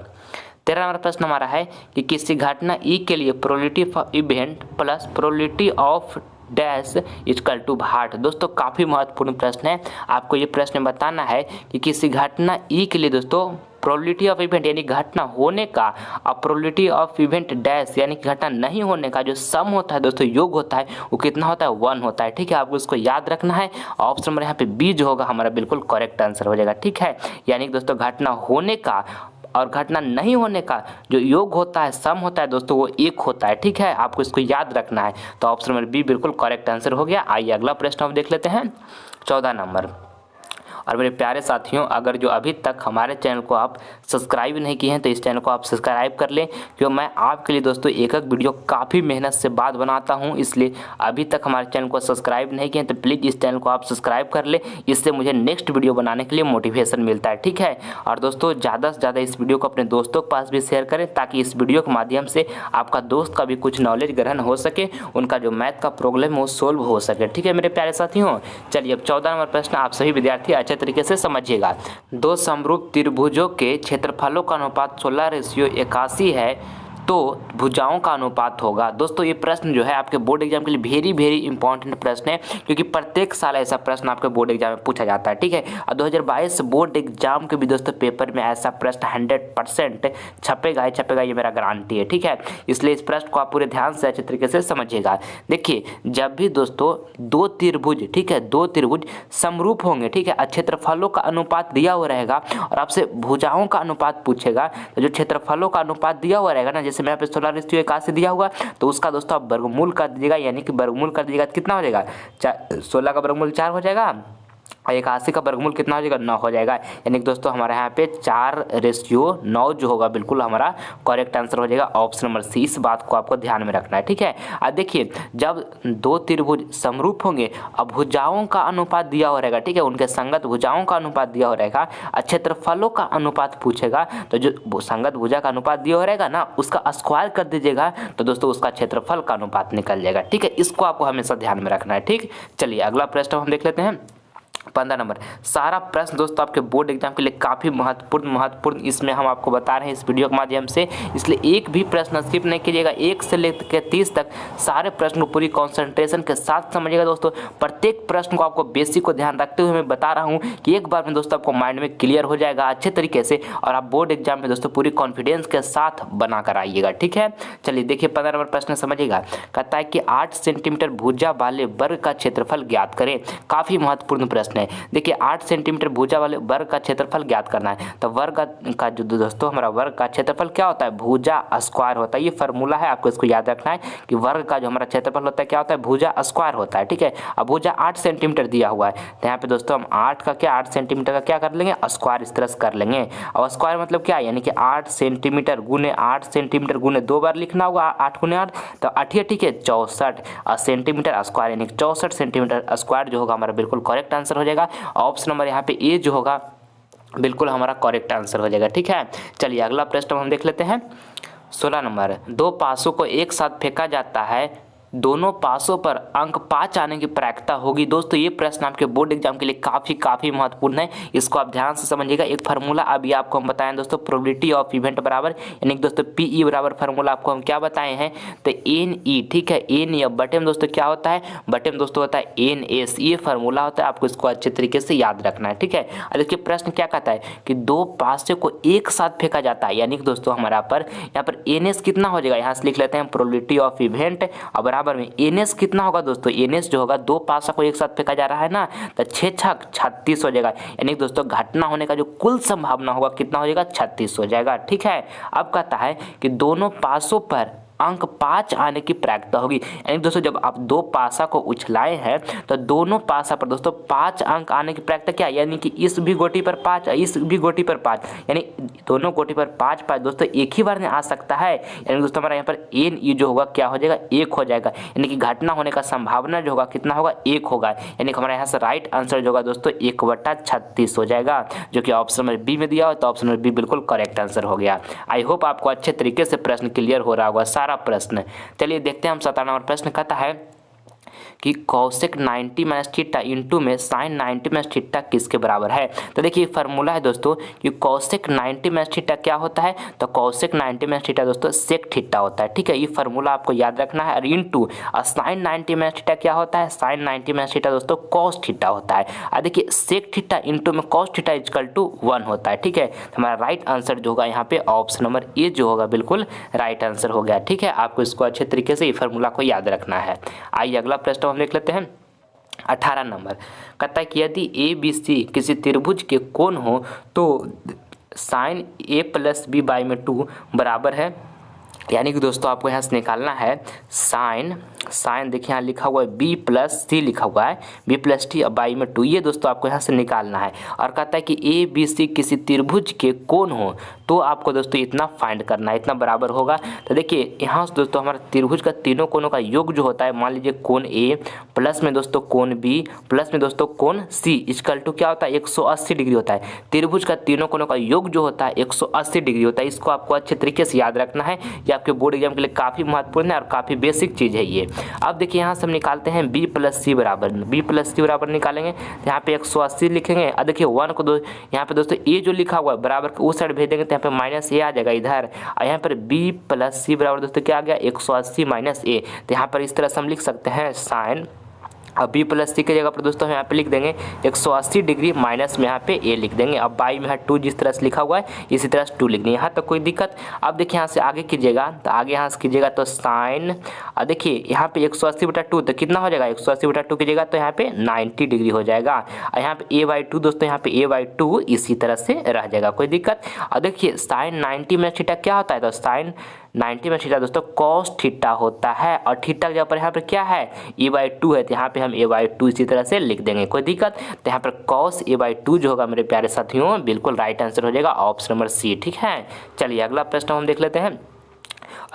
13 नंबर प्रश्न हमारा है कि किसी घटना ई के लिए probability of event plus probability of dash equal to what. दोस्तों काफ़ी महत्वपूर्ण प्रश्न है, आपको ये प्रश्न बताना है कि किसी घटना ई के लिए दोस्तों प्रोबेबिलिटी ऑफ इवेंट यानी घटना होने का और प्रोबेबिलिटी ऑफ इवेंट डैश यानी कि घटना नहीं होने का जो सम होता है दोस्तों, योग होता है, वो कितना होता है 1 होता है। ठीक है, आपको इसको याद रखना है। ऑप्शन नंबर यहाँ पे बी जो होगा हमारा बिल्कुल करेक्ट आंसर हो जाएगा। ठीक है, यानी कि दोस्तों घटना होने का और घटना नहीं होने का जो योग होता है, सम होता है दोस्तों, वो 1 होता है। ठीक है, आपको इसको याद रखना है। तो ऑप्शन नंबर बी बिल्कुल करेक्ट आंसर हो गया। आइए अगला प्रश्न हम देख लेते हैं 14 नंबर। और मेरे प्यारे साथियों, अगर जो अभी तक हमारे चैनल को आप सब्सक्राइब नहीं किए हैं तो इस चैनल को आप सब्सक्राइब कर लें, क्योंकि मैं आपके लिए दोस्तों एक एक वीडियो काफ़ी मेहनत से बाद बनाता हूं, इसलिए अभी तक हमारे चैनल को सब्सक्राइब नहीं किए तो प्लीज़ इस चैनल को आप सब्सक्राइब कर लें, इससे मुझे नेक्स्ट वीडियो बनाने के लिए मोटिवेशन मिलता है। ठीक है, और दोस्तों ज़्यादा से ज़्यादा इस वीडियो को अपने दोस्तों के पास भी शेयर करें, ताकि इस वीडियो के माध्यम से आपका दोस्त का भी कुछ नॉलेज ग्रहण हो सके, उनका जो मैथ का प्रॉब्लम है वो सोल्व हो सके। ठीक है मेरे प्यारे साथियों, चलिए अब 14 नंबर प्रश्न आप सभी विद्यार्थी अच्छे तरीके से समझिएगा। दो समरूप त्रिभुजों के क्षेत्रफलों का अनुपात 16:81 है, तो भुजाओं का अनुपात होगा। दोस्तों ये प्रश्न जो है आपके बोर्ड एग्जाम के लिए वेरी इंपॉर्टेंट प्रश्न है, क्योंकि प्रत्येक साल ऐसा प्रश्न आपके बोर्ड एग्जाम में पूछा जाता है। ठीक है, और 2022 बोर्ड एग्जाम के भी दोस्तों पेपर में ऐसा प्रश्न 100% छपेगा ही छपेगा, ये मेरा गारंटी है। ठीक है, इसलिए इस प्रश्न को आप पूरे ध्यान से अच्छे तरीके से समझिएगा। देखिए, जब भी दोस्तों दो त्रिभुज, ठीक है, दो त्रिभुज समरूप होंगे, ठीक है, क्षेत्रफलों का अनुपात दिया हुआ रहेगा और आपसे भुजाओं का अनुपात पूछेगा, तो जो क्षेत्रफलों का अनुपात दिया हुआ रहेगा ना, जैसे मैं यहाँ पे 16:81 दिया हुआ, तो उसका दोस्तों आप वर्गमूल कर दीजिएगा, यानी कि वर्गमूल कर दीजिएगा तो कितना हो जाएगा, 16 का वर्गमूल 4 हो जाएगा और 81 का वर्गमूल कितना हो जाएगा, 9 हो जाएगा। यानी कि दोस्तों हमारे यहाँ पे 4:9 जो होगा बिल्कुल हमारा करेक्ट आंसर हो जाएगा। ऑप्शन नंबर सी, इस बात को आपको ध्यान में रखना है। ठीक है, अब देखिए जब दो त्रिभुज समरूप होंगे और भुजाओं का अनुपात दिया हो रहेगा, ठीक है, उनके संगत भुजाओं का अनुपात दिया हो रहेगा, क्षेत्रफलों का अनुपात पूछेगा, तो जो संगत भुजा का अनुपात दिया हो रहेगा ना, उसका स्क्वायर कर दीजिएगा, तो दोस्तों उसका क्षेत्रफल का अनुपात निकल जाएगा। ठीक है, इसको आपको हमेशा ध्यान में रखना है। ठीक, चलिए अगला प्रश्न हम देख लेते हैं 15 नंबर। सारा प्रश्न दोस्तों आपके बोर्ड एग्जाम के लिए काफ़ी महत्वपूर्ण इसमें हम आपको बता रहे हैं इस वीडियो के माध्यम से, इसलिए एक भी प्रश्न स्किप नहीं कीजिएगा। 1 से लेकर 30 तक सारे प्रश्न को पूरी कंसंट्रेशन के साथ समझिएगा दोस्तों। प्रत्येक प्रश्न को आपको बेसिक को ध्यान रखते हुए मैं बता रहा हूँ कि एक बार में दोस्तों आपको माइंड में क्लियर हो जाएगा अच्छे तरीके से, और आप बोर्ड एग्जाम में दोस्तों पूरी कॉन्फिडेंस के साथ बना कर आइएगा। ठीक है, चलिए देखिए 15 नंबर प्रश्न समझिएगा। कहता है कि 8 सेंटीमीटर भुजा वाले वर्ग का क्षेत्रफल ज्ञात करें। काफ़ी महत्वपूर्ण प्रश्न है। देखिए 8 सेंटीमीटर भुजा वाले वर्ग का क्षेत्रफल ज्ञात करना है, तो वर्ग का जो दोस्तों हमारा वर्ग का क्षेत्रफल क्या होता है, भुजा स्क्वायर होता है। ये फार्मूला है, आपको इसको याद रखना है कि वर्ग का जो हमारा क्षेत्रफल होता है क्या होता है, भुजा स्क्वायर होता है। ठीक है, अब भुजा 8 सेंटीमीटर दिया हुआ है, तो यहाँ पे दोस्तों हम 8 सेंटीमीटर का क्या कर लेंगे, स्क्वायर इस तरह से कर लेंगे। और स्क्वायर मतलब क्या, यानी कि 8 सेंटीमीटर गुने 8 सेंटीमीटर गुने 2 बार लिखना होगा, 8 गुने 8 तो 8, ठीक है, 64 सेंटीमीटर स्क्वायर, यानी 64 सेंटीमीटर स्क्वायर जो होगा हमारा बिल्कुल करेक्ट आंसर हो जाएगा। ऑप्शन नंबर यहाँ पे ए जो होगा बिल्कुल हमारा करेक्ट आंसर हो जाएगा। ठीक है, चलिए अगला प्रश्न हम देख लेते हैं 16 नंबर। दो पासों को एक साथ फेंका जाता है, दोनों पासों पर अंक 5 आने की प्रायिकता होगी। दोस्तों ये प्रश्न आपके बोर्ड एग्जाम के लिए काफ़ी महत्वपूर्ण है, इसको आप ध्यान से समझिएगा। एक फार्मूला अभी आपको हम बताएं दोस्तों, प्रोबेबिलिटी ऑफ इवेंट बराबर, यानी कि दोस्तों पीई बराबर फार्मूला आपको हम क्या बताए हैं, तो एन ई, ठीक है, एन ई। बटे में दोस्तों क्या होता है, बटे में दोस्तों होता है एन एस, ये फार्मूला होता है, आपको इसको अच्छे तरीके से याद रखना है। ठीक है, और देखिए प्रश्न क्या कहता है कि दो पासे को एक साथ फेंका जाता है, यानी कि दोस्तों हमारा यहाँ पर एन एस कितना हो जाएगा, यहाँ से लिख लेते हैं प्रोबेबिलिटी ऑफ इवेंट, और बराबर में एनएस कितना होगा दोस्तों, एनएस जो होगा दो पासा को एक साथ फेंका जा रहा है ना, तो 6 छक 36 हो जाएगा, यानी दोस्तों घटना होने का जो कुल संभावना होगा कितना हो जाएगा, 36 हो जाएगा। ठीक है, अब कहता है कि दोनों पासों पर अंक 5 आने की प्रायिकता होगी, यानी दोस्तों जब आप दो पासा को उछलाए हैं तो दोनों पासा पर दोस्तों 5 अंक आने की प्रायिकता क्या, यानी कि इस भी गोटी पर 5, इस भी गोटी पर 5, यानी दोनों गोटी पर 5 दोस्तों एक ही बार में आ सकता है। यानी दोस्तों हमारा यहाँ पर एन ई जो होगा क्या हो जाएगा, 1 हो जाएगा, यानी कि घटना होने का संभावना जो होगा कितना होगा, 1 होगा, यानी कि हमारे यहाँ से राइट आंसर जो होगा दोस्तों 1/36 हो जाएगा, जो कि ऑप्शन नंबर बी में दिया हो, तो ऑप्शन नंबर बी बिल्कुल करेक्ट आंसर हो गया। आई होप आपको अच्छे तरीके से प्रश्न क्लियर हो रहा होगा प्रश्न। चलिए देखते हैं हम 17 नंबर प्रश्न कहता है कि कॉसेक 90 माइनस थीटा इंटू में साइन 90 माइनस थीटा किसके बराबर है। तो देखिए फार्मूला है दोस्तों कि कॉसेक 90 माइनस थीटा क्या होता है, तो कॉसेक 90 माइनस थीटा दोस्तों सेक थीटा होता है। ठीक है, ये फार्मूला आपको याद रखना है। और इंटू साइन 90 माइनस थीटा क्या होता है, साइन 90 माइनस थीटा दोस्तों कॉस थीटा होता है। और देखिए सेक थीटा इंटू में कॉस थीटा इक्वल टू 1 होता है। ठीक है, तो हमारा राइट आंसर जो होगा यहाँ पे ऑप्शन नंबर ए जो होगा बिल्कुल राइट आंसर हो गया। ठीक है, आपको इसको अच्छे तरीके से ये फार्मूला को याद रखना है। आइए अगला प्रश्न हम देख लेते हैं। 18 नंबर कहता है कि यदि ए बी सी किसी त्रिभुज के कोण हो तो sine A plus B by में 2 बराबर है। यानी कि दोस्तों आपको यहाँ से निकालना है साइन देखिए यहाँ लिखा हुआ है बी प्लस सी लिखा हुआ है, बी प्लस टी बाई में 2, ये दोस्तों आपको यहाँ से निकालना है। और कहता है कि ए बी सी किसी त्रिभुज के कोण हो तो आपको दोस्तों इतना फाइंड करना है, इतना बराबर होगा। तो देखिए यहाँ से दोस्तों हमारा त्रिभुज का तीनों कोणों का योग जो होता है, मान लीजिए कोण ए प्लस में दोस्तों कोण बी प्लस में दोस्तों कोण सी इक्वल टू क्या होता है 180 डिग्री होता है। त्रिभुज का तीनों कोणों का योग जो होता है 180 डिग्री होता है। इसको आपको अच्छे तरीके से याद रखना है, ये आपके बोर्ड एग्जाम के लिए काफ़ी महत्वपूर्ण है और काफ़ी बेसिक चीज़ है ये। अब देखिए यहाँ से हम निकालते हैं बी प्लस सी बराबर निकालेंगे, यहाँ पे 180 लिखेंगे। और देखिए 1 को यहाँ पे दोस्तों ए जो लिखा हुआ है बराबर उस साइड भेज देंगे तो यहाँ पे माइनस ए आ जाएगा इधर। और यहाँ पर बी प्लस सी बराबर दोस्तों क्या आ गया 180 माइनस ए। तो यहाँ पर इस तरह से हम लिख सकते हैं साइन, अब बी प्लस सी की जगह पर दोस्तों हम यहाँ पे लिख देंगे 180 डिग्री माइनस में यहाँ पे ए लिख देंगे। अब बाई में है 2 जिस तरह से लिखा हुआ है इसी तरह से 2 लिख देंगे, यहाँ तक कोई दिक्कत। अब देखिए यहाँ से आगे कीजिएगा तो आगे यहाँ से कीजिएगा तो साइन, और देखिए यहाँ पे 180/2 तो कितना हो जाएगा 180/2 कीजिएगा तो यहाँ पे 90 डिग्री हो जाएगा। और यहाँ पे a/2 दोस्तों यहाँ पे a/2 इसी तरह से रह जाएगा, कोई दिक्कत। और देखिए साइन 90 में थीटा क्या होता है, तो साइन 90 में थीटा दोस्तों कॉस थीटा होता है। और थीटा के जगह पर यहाँ पर क्या है a/2 है, तो यहाँ पे हम a/2 इसी तरह से लिख देंगे, कोई दिक्कत। तो यहाँ पर कॉस a/2 जो होगा मेरे प्यारे साथियों बिल्कुल राइट आंसर हो जाएगा ऑप्शन नंबर सी। ठीक है, चलिए अगला प्रश्न हम देख लेते हैं।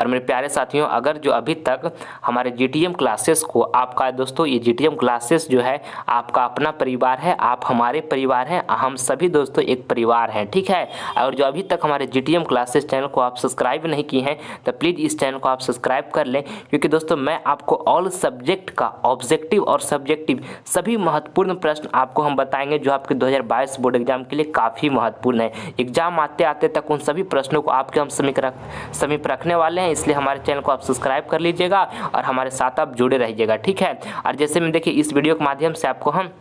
और मेरे प्यारे साथियों अगर जो अभी तक हमारे GTM क्लासेस को आपका दोस्तों ये GTM क्लासेस जो है आपका अपना परिवार है, आप हमारे परिवार हैं, हम सभी दोस्तों एक परिवार हैं। ठीक है, और जो अभी तक हमारे GTM क्लासेस चैनल को आप सब्सक्राइब नहीं किए हैं तो प्लीज़ इस चैनल को आप सब्सक्राइब कर लें, क्योंकि दोस्तों मैं आपको ऑल सब्जेक्ट का ऑब्जेक्टिव और सब्जेक्टिव सभी महत्वपूर्ण प्रश्न आपको हम बताएंगे जो आपके 2022 बोर्ड एग्जाम के लिए काफ़ी महत्वपूर्ण है। एग्जाम आते आते तक उन सभी प्रश्नों को आपके हम समीप रखने वाले हैं, इसलिए हमारे चैनल को आप सब्सक्राइब कर लीजिएगा और हमारे साथ आप जुड़े रहिएगा। ठीक है, और जैसे मैं देखिए इस वीडियो के माध्यम से आपको हम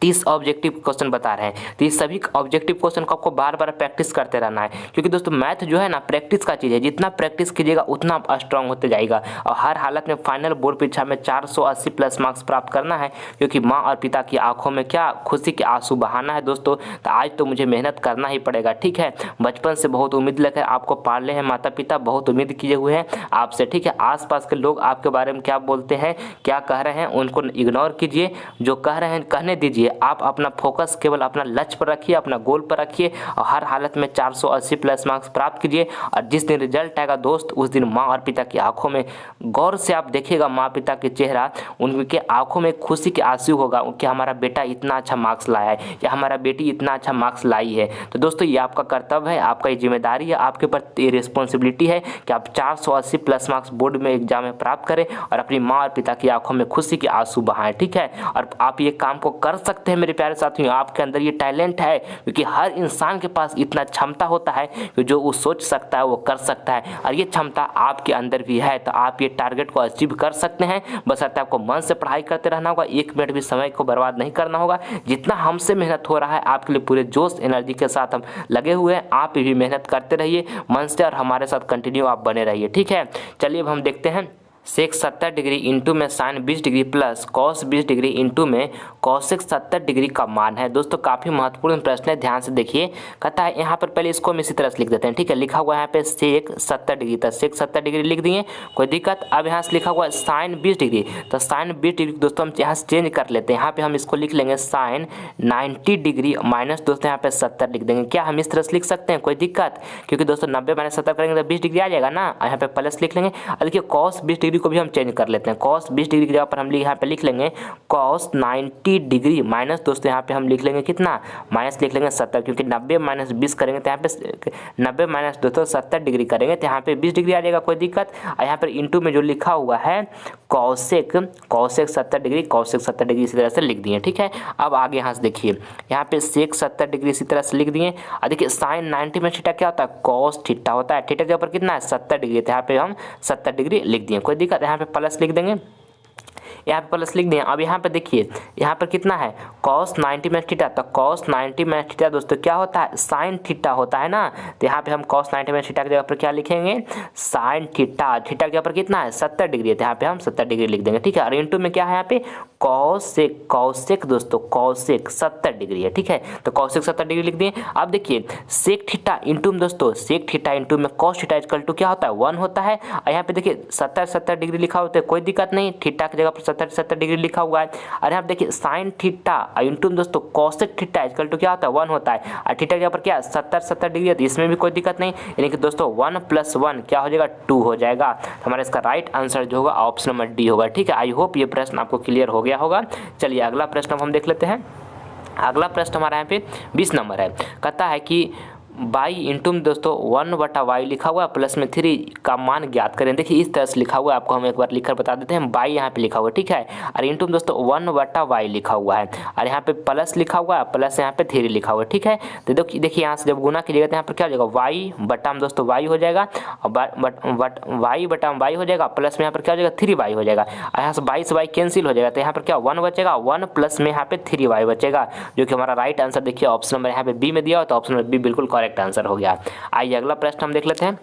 30 ऑब्जेक्टिव क्वेश्चन बता रहे हैं, तो ये सभी ऑब्जेक्टिव क्वेश्चन को आपको बार बार प्रैक्टिस करते रहना है, क्योंकि दोस्तों मैथ जो है ना प्रैक्टिस का चीज़ है, जितना प्रैक्टिस कीजिएगा उतना आप स्ट्रांग होते जाएगा। और हर हालत में फाइनल बोर्ड परीक्षा में 480 प्लस मार्क्स प्राप्त करना है, क्योंकि माँ और पिता की आंखों में क्या खुशी के आंसू बहाना है दोस्तों। तो आज तो मुझे मेहनत करना ही पड़ेगा। ठीक है, बचपन से बहुत उम्मीद लेकर आपको पाले हैं माता पिता, बहुत उम्मीद किए हुए हैं आपसे। ठीक है, आसपास के लोग आपके बारे में क्या बोलते हैं क्या कह रहे हैं उनको इग्नोर कीजिए, जो कह रहे हैं कहने दीजिए। आप अपना फोकस केवल अपना लक्ष्य पर रखिए, अपना गोल पर रखिए और हर हालत में 480 प्लस मार्क्स प्राप्त कीजिए। और जिस दिन रिजल्ट आएगा दोस्त उस दिन माँ और पिता की आंखों में गौर से आप देखिएगा, माँ पिता के चेहरा उनके आंखों में खुशी के आंसू होगा कि हमारा बेटा इतना अच्छा मार्क्स लाया है या हमारा बेटी इतना अच्छा मार्क्स लाई है। तो दोस्तों ये आपका कर्तव्य है, आपका ये जिम्मेदारी है, आपके ऊपर ये रिस्पॉन्सिबिलिटी है कि आप 480 प्लस मार्क्स बोर्ड में एग्जाम में प्राप्त करें और अपनी माँ और पिता की आंखों में खुशी के आंसू बहाएं। ठीक है, और आप ये काम को कर सकते हैं मेरे प्यारे साथियों, आपके अंदर ये टैलेंट है, क्योंकि हर इंसान के पास इतना क्षमता होता है कि जो वो सोच सकता है वो कर सकता है, और ये क्षमता आपके अंदर भी है। तो आप ये टारगेट को अचीव कर सकते हैं, बशर्ते आपको मन से पढ़ाई करते रहना होगा, 1 मिनट भी समय को बर्बाद नहीं करना होगा। जितना हमसे मेहनत हो रहा है आपके लिए पूरे जोश एनर्जी के साथ हम लगे हुए हैं, आप भी मेहनत करते रहिए मन से और हमारे साथ कंटिन्यू आप बने रहिए। ठीक है, चलिए अब हम देखते हैं सेक 70 डिग्री इंटू में sine 20 degree plus cos 20 degree into में कॉसेक 70 डिग्री का मान है। दोस्तों काफ़ी महत्वपूर्ण प्रश्न है, ध्यान से देखिए। कहता है यहाँ पर पहले इसको हम इसी तरह से लिख देते हैं। ठीक है, लिखा हुआ है यहाँ पे सेक 70 डिग्री, तो सेक 70 डिग्री लिख दिए, कोई दिक्कत। अब यहाँ से लिखा हुआ है साइन 20 डिग्री, तो साइन 20 डिग्री दोस्तों हम यहाँ से चेंज कर लेते हैं। यहाँ पे हम इसको लिख लेंगे साइन 90 डिग्री माइनस दोस्तों यहाँ पे 70 लिख देंगे। क्या हम इस तरह से लिख सकते हैं, कोई दिक्कत, क्योंकि दोस्तों 90 माइनस 70 करेंगे तो 20 डिग्री आ जाएगा ना। यहाँ पे प्लस लिख लेंगे। और देखिए कॉस 20 डिग्री डिग्री को भी हम चेंज कर लेते हैं। cos 20 डिग्री की जगह पर हम यहाँ पे लिख लेंगे cos 90 डिग्री माइनस दोस्तों यहाँ पे हम लिख लेंगे कितना, माइनस लिख लेंगे 70, क्योंकि 90 माइनस 20 करेंगे तो यहाँ पे 90 माइनस दोस्तों 70 डिग्री करेंगे तो यहाँ पे 20 डिग्री आ जाएगा, कोई दिक्कत। और यहाँ पर इंटू में जो लिखा हुआ है कॉसेक 70 डिग्री, कॉसेक 70 डिग्री इसी तरह से लिख दिए, ठीक है। अब आगे यहाँ से देखिए, यहाँ पे सेक 70 डिग्री इसी तरह से लिख दिए। और देखिए साइन 90 में थीटा क्या होता है, कॉस थीटा होता है। थीटा के ऊपर कितना है 70 डिग्री, तो यहाँ पे हम 70 डिग्री लिख दिए, कोई दिक्कत। यहाँ पे प्लस लिख देंगे, यहाँ पे प्लस लिख दिए। अब यहाँ पे देखिए यहाँ पर कितना है cos 90 माइनस थीटा, तो cos 90 माइनस थीटा दोस्तों क्या होता है, साइन थीटा होता है ना। तो यहाँ पे हम cos 90 माइनस थीटा की जगह पर क्या लिखेंगे, साइन थीटा। थीटा के ऊपर कितना है 70 डिग्री है, तो यहाँ पे हम 70 डिग्री लिख देंगे, ठीक है। और इंटू में क्या है यहाँ पे कॉसेक दोस्तों, कॉसेक 70 डिग्री है, ठीक है। तो कॉसेक 70 डिग्री लिख दिए। अब देखिए सेक थीटा इंटू में दोस्तों, सेक थीटा इंटू में कॉस थीटा इक्वल टू क्या होता है 1 होता है। और यहाँ पे देखिए 70 डिग्री लिखा होता है, कोई दिक्कत नहीं, थीटा की जगह पर 70 डिग्री लिखा हुआ है। और यहाँ पे देखिए साइन थीटा इंटू में दोस्तों कॉसेक थीटा इक्वल टू क्या होता है 1 होता है। और थीटा के ऊपर क्या 70 डिग्री है, तो इसमें भी कोई दिक्कत नहीं, यानी कि दोस्तों 1 + 1 क्या हो जाएगा 2 हो जाएगा। तो हमारा इसका राइट आंसर जो होगा ऑप्शन नंबर डी होगा, ठीक है। आई होप ये प्रश्न आपको क्लियर हो गया होगा। चलिए अगला प्रश्न हम देख लेते हैं। अगला प्रश्न हमारा यहाँ पे 20 नंबर है, कहता है कि बाई इंटू में दोस्तों 1/y लिखा हुआ है, प्लस में 3 का मान ज्ञात करें। देखिए इस तरह से लिखा हुआ है, आपको हम एक बार लिखकर बता देते हैं। बाई यहाँ पे लिखा हुआ है, ठीक है। और इंटू में दोस्तों 1/y लिखा हुआ है, और यहाँ पे प्लस लिखा हुआ है, प्लस यहाँ पे 3 लिखा हुआ है, ठीक है। तो देखिए यहाँ से जब गुना कीजिएगा तो यहाँ पर क्या हो जाएगा y बटा में दोस्तों y हो जाएगा, और y बटा में y हो जाएगा, प्लस में यहाँ पर क्या हो जाएगा 3y हो जाएगा। और यहाँ से y से y कैंसिल हो जाएगा, तो यहाँ पर क्या 1 बचेगा, 1 प्लस में यहाँ पे 3y बचेगा, जो कि हमारा राइट आंसर देखिए ऑप्शन नंबर यहाँ पे बी में दिया हो, तो ऑप्शन नंबर बी बिल्कुल करेक्ट आंसर हो गया। आइए अगला प्रश्न हम देख लेते हैं।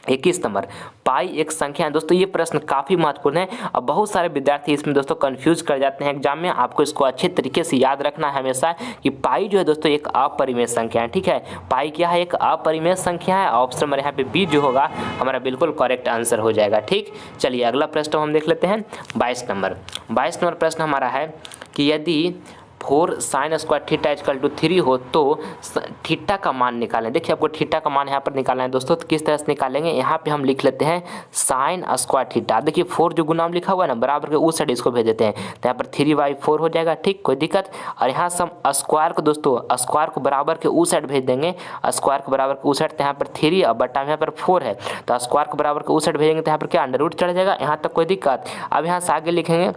21 नंबर, पाई एक संख्या है। दोस्तों ये प्रश्न काफ़ी महत्वपूर्ण है, और बहुत सारे विद्यार्थी इसमें दोस्तों कंफ्यूज कर जाते हैं एग्जाम में। आपको इसको अच्छे तरीके से याद रखना है हमेशा कि पाई जो है दोस्तों एक अपरिमेय संख्या है, ठीक है। पाई क्या है, एक अपरिमेय संख्या है। ऑप्शन नंबर यहाँ पे बी जो होगा हमारा बिल्कुल करेक्ट आंसर हो जाएगा, ठीक। चलिए अगला प्रश्न हम देख लेते हैं। 22 नंबर प्रश्न हमारा है कि यदि 4 sin square theta equal to 3 हो तो थीटा का मान निकालें। देखिए आपको थीटा का मान यहाँ पर निकालना है दोस्तों, तो किस तरह से निकालेंगे, यहाँ पे हम लिख लेते हैं साइन स्क्वायर थीटा। देखिए 4 जो गुना लिखा हुआ है ना, बराबर के उस साइड इसको भेज देते हैं, तो यहाँ पर 3/4 हो जाएगा, ठीक, कोई दिक्कत। और यहाँ से हम स्क्वायर को दोस्तों, स्क्वायर को बराबर के उस साइड भेज देंगे, स्क्वायर को बराबर के उस साइड, तो यहाँ पर 3 और बटा यहाँ पर 4 है, तो स्क्वायर को बराबर के उस साइड भेजेंगे तो यहाँ पर क्या अंडर चढ़ जाएगा, यहाँ तक कोई दिक्कत। अब यहाँ से आगे लिखेंगे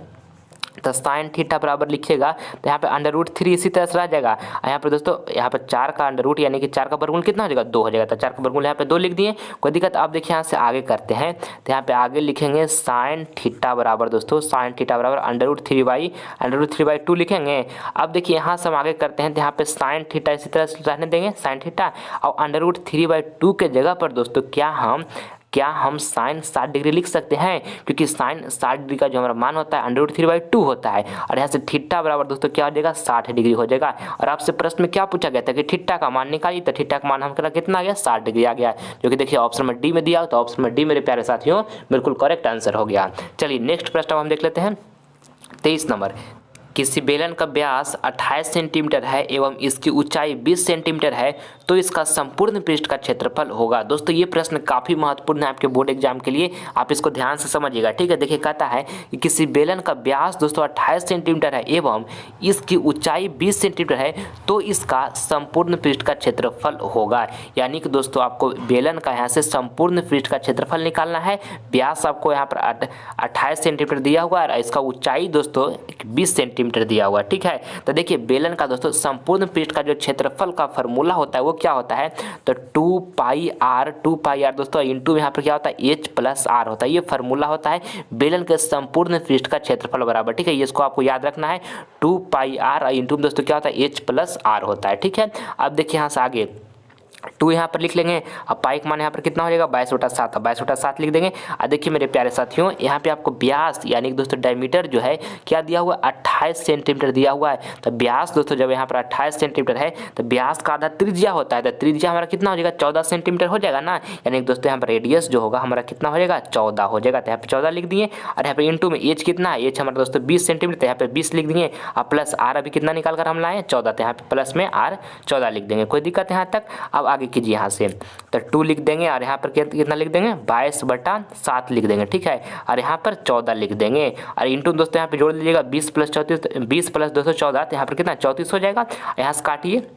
तो साइन थीटा बराबर लिखिएगा, तो यहाँ पे √3 इसी तरह से रह जाएगा। यहाँ पर दोस्तों यहाँ पर 4 का अंडर रूट यानी कि 4 का वर्गमूल कितना हो जाएगा 2 हो जाएगा, तो 4 का वर्गमूल यहाँ पे 2 लिख दिए, कोई दिक्कत। अब देखिए यहाँ से आगे करते हैं, तो यहाँ पे आगे लिखेंगे साइन थीटा बराबर दोस्तों, साइन थीटा बराबर √3/2 लिखेंगे। अब देखिए यहाँ से हम आगे करते हैं, तो यहाँ पे साइन थीटा इसी तरह से रहने देंगे साइन थीटा, और √3/2 के जगह पर दोस्तों क्या हम साइन 60 डिग्री लिख सकते हैं, क्योंकि साइन 60 डिग्री का जो हमारा मान होता है √3/2 होता है। और यहाँ से थीटा बराबर दोस्तों क्या हो जाएगा 60 डिग्री हो जाएगा। और आपसे प्रश्न में क्या पूछा गया था कि थीटा का मान निकालिए, तो थीटा का मान हम कितना आ गया 60 डिग्री आ गया, जो कि देखिए ऑप्शन में डी में दिया, तो ऑप्शन में डी मेरे प्यारे साथियों बिल्कुल करेक्ट आंसर हो गया। चलिए नेक्स्ट प्रश्न हम देख लेते हैं। 23 नंबर, किसी बेलन का व्यास 28 सेंटीमीटर है एवं इसकी ऊंचाई 20 सेंटीमीटर है, तो इसका संपूर्ण पृष्ठ का क्षेत्रफल होगा। दोस्तों ये प्रश्न काफ़ी महत्वपूर्ण है आपके बोर्ड एग्जाम के लिए, आप इसको ध्यान से समझिएगा, ठीक है। देखिए कहता है कि किसी बेलन का व्यास दोस्तों 28 सेंटीमीटर है एवं इसकी ऊंचाई 20 सेंटीमीटर है, तो इसका संपूर्ण पृष्ठ का क्षेत्रफल होगा। यानी कि दोस्तों आपको बेलन का यहाँ से संपूर्ण पृष्ठ का क्षेत्रफल निकालना है। व्यास आपको यहाँ पर 28 सेंटीमीटर दिया हुआ है, और इसका ऊंचाई दोस्तों 20 सेंटीमीटर दिया हुआ, ठीक है। तो देखिए बेलन का दोस्तों संपूर्ण पृष्ठ का जो क्षेत्रफल का फॉर्मूला होता है वो क्या होता है, तो 2πr दोस्तों इंटू यहाँ पर क्या होता है h+r होता है, ये फॉर्मूला होता है बेलन के संपूर्ण पृष्ठ का क्षेत्रफल बराबर, ठीक है। ये इसको आपको याद रखना है, 2πr इंटू दोस्तों क्या होता है h+r होता है, ठीक है। अब देखिए यहाँ से आगे 2 यहाँ पर लिख लेंगे, अब पाई का मान यहाँ पर कितना हो जाएगा 22/7, 22/7 लिख देंगे। और देखिए मेरे प्यारे साथियों यहाँ पे आपको व्यास यानी कि दोस्तों डायमीटर जो है क्या दिया हुआ है 28 सेंटीमीटर दिया हुआ है। तो व्यास दोस्तों जब यहाँ पर 28 सेंटीमीटर है तो व्यास का आधा त्रिज्या होता है, तो त्रिज्या हमारा कितना हो जाएगा 14 सेंटीमीटर हो जाएगा ना, यानी कि दोस्तों यहाँ पर रेडियस जो होगा हमारा कितना हो जाएगा 14 हो जाएगा, तो यहाँ पर 14 लिख दिए। और यहाँ पर इंटू में एच कितना है, एच हमारा दोस्तों 20 सेंटीमीटर, तो यहाँ पर 20 लिख दिए, और प्लस आर अभी कितना निकाल कर हम लाए 14, तो यहाँ पर प्लस में आर 14 लिख देंगे, कोई दिक्कत यहाँ तक। अब आगे कीजिए यहाँ से, तो 2 लिख देंगे और यहाँ पर कितना लिख देंगे 22/7 लिख देंगे, ठीक है। और यहाँ पर 14 लिख देंगे और इंटू दोस्तों यहाँ पे जोड़ लीजिएगा 20 + 34, 20 + 214, तो यहाँ पर कितना 34 हो जाएगा। यहाँ से काटिए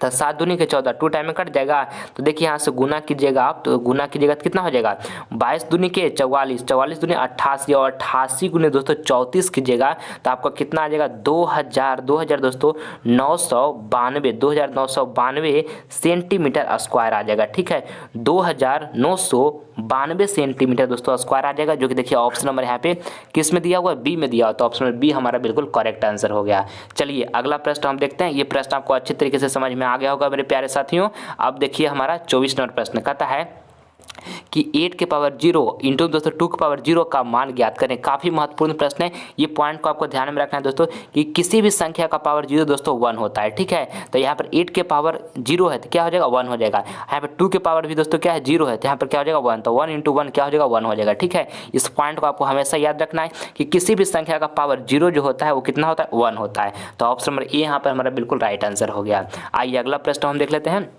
तो 7 दूनी के 14, 2 टाइम में कट जाएगा। तो देखिए यहाँ से गुना कीजिएगा आप, तो गुना कीजिएगा तो कितना हो जाएगा 22 दूनी के 44, 44 दूनी 88 और 88 गुने दोस्तों 34 कीजिएगा तो आपका कितना आ जाएगा 2000 दोस्तों 2992 सेंटीमीटर स्क्वायर आ जाएगा, ठीक है। 2992 सेंटीमीटर दोस्तों स्क्वायर आ जाएगा, जो कि देखिए ऑप्शन नंबर यहाँ पे किस में दिया हुआ है, बी में दिया हुआ, तो ऑप्शन नंबर बी हमारा बिल्कुल करेक्ट आंसर हो गया। चलिए अगला प्रश्न हम देखते हैं। ये प्रश्न आपको अच्छी तरीके से समझ में आ गया होगा मेरे प्यारे साथियों। अब देखिए हमारा 24 नंबर प्रश्न कहता है कि 8 के पावर 0 इंटू दोस्तों 2 के पावर 0 का मान ज्ञात करें। काफ़ी महत्वपूर्ण प्रश्न है, ये पॉइंट को आपको ध्यान में रखना है दोस्तों कि किसी भी संख्या का पावर 0 दोस्तों 1 होता है, ठीक है। तो यहाँ पर 8 के पावर 0 है तो क्या हो जाएगा 1 हो जाएगा। यहाँ पर 2 के पावर भी दोस्तों क्या है 0 है, तो यहाँ पर क्या हो जाएगा 1, तो 1 × 1 क्या हो जाएगा 1 हो जाएगा, ठीक है। इस पॉइंट को आपको हमेशा याद रखना है कि किसी भी संख्या का पावर 0 जो होता है वो कितना होता है 1 होता है। तो ऑप्शन नंबर ए यहाँ पर हमारा बिल्कुल राइट आंसर हो गया। आइए अगला प्रश्न हम देख लेते हैं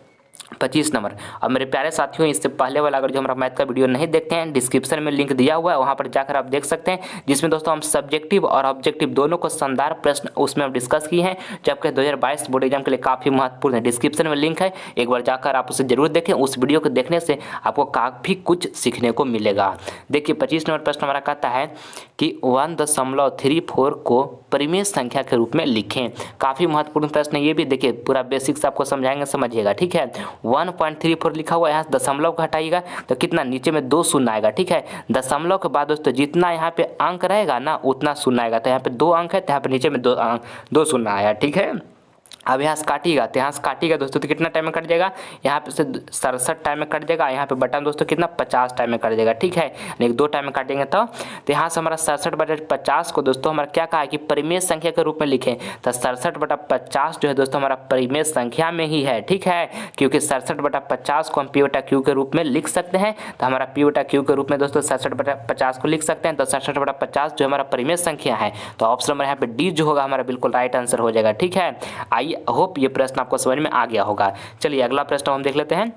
25 नंबर। अब मेरे प्यारे साथियों इससे पहले वाला अगर जो हमारा मैथ का वीडियो नहीं देखते हैं, डिस्क्रिप्शन में लिंक दिया हुआ है, वहाँ पर जाकर आप देख सकते हैं, जिसमें दोस्तों हम सब्जेक्टिव और ऑब्जेक्टिव दोनों को शानदार प्रश्न उसमें हम डिस्कस किए हैं, जबकि 2022 बोर्ड एग्जाम के लिए काफ़ी महत्वपूर्ण है। डिस्क्रिप्शन में लिंक है, एक बार जाकर आप उसे जरूर देखें। उस वीडियो को देखने से आपको काफ़ी कुछ सीखने को मिलेगा। देखिए 25 नंबर प्रश्न हमारा कहता है कि 1.34 को परिमेय संख्या के रूप में लिखें। काफ़ी महत्वपूर्ण प्रश्न है ये भी, देखिए पूरा बेसिक्स आपको समझाएंगे, समझिएगा, ठीक है। 1.34 लिखा हुआ है, यहाँ दशमलव को हटाइएगा तो कितना नीचे में 2 शून्य आएगा, ठीक है। दशमलव के बाद दोस्तों जितना यहाँ पे अंक रहेगा ना उतना शून्य आएगा, तो यहाँ पे 2 अंक है तो यहाँ पे नीचे में 2 शून्य आया, ठीक है। अब यहाँ से काटिएगा तो यहाँ से काटिएगा दोस्तों तो कितना टाइम में कट जाएगा, यहाँ पे से 67 टाइम में कट जाएगा, यहाँ पे बटन दोस्तों कितना 50 टाइम में कट जाएगा, ठीक है। यानी 2 टाइम में काटेंगे तो यहाँ से हमारा 67/50 को दोस्तों हमारा क्या कहा है कि परिमेय संख्या के रूप में लिखें, तो 67/50 जो है दोस्तों हमारा परिमेय संख्या में ही है, ठीक है। क्योंकि 67/50 को हम P/Q के रूप में लिख सकते हैं, तो हमारा P/Q के रूप में दोस्तों 67/50 को लिख सकते हैं, तो 67/50 जो हमारा परिमेय संख्या है, तो ऑप्शन नंबर यहाँ पे डी जो होगा हमारा बिल्कुल राइट आंसर हो जाएगा, ठीक है। आइए होप ये प्रश्न आपको समझ में आ गया होगा। चलिए अगला प्रश्न हम देख लेते हैं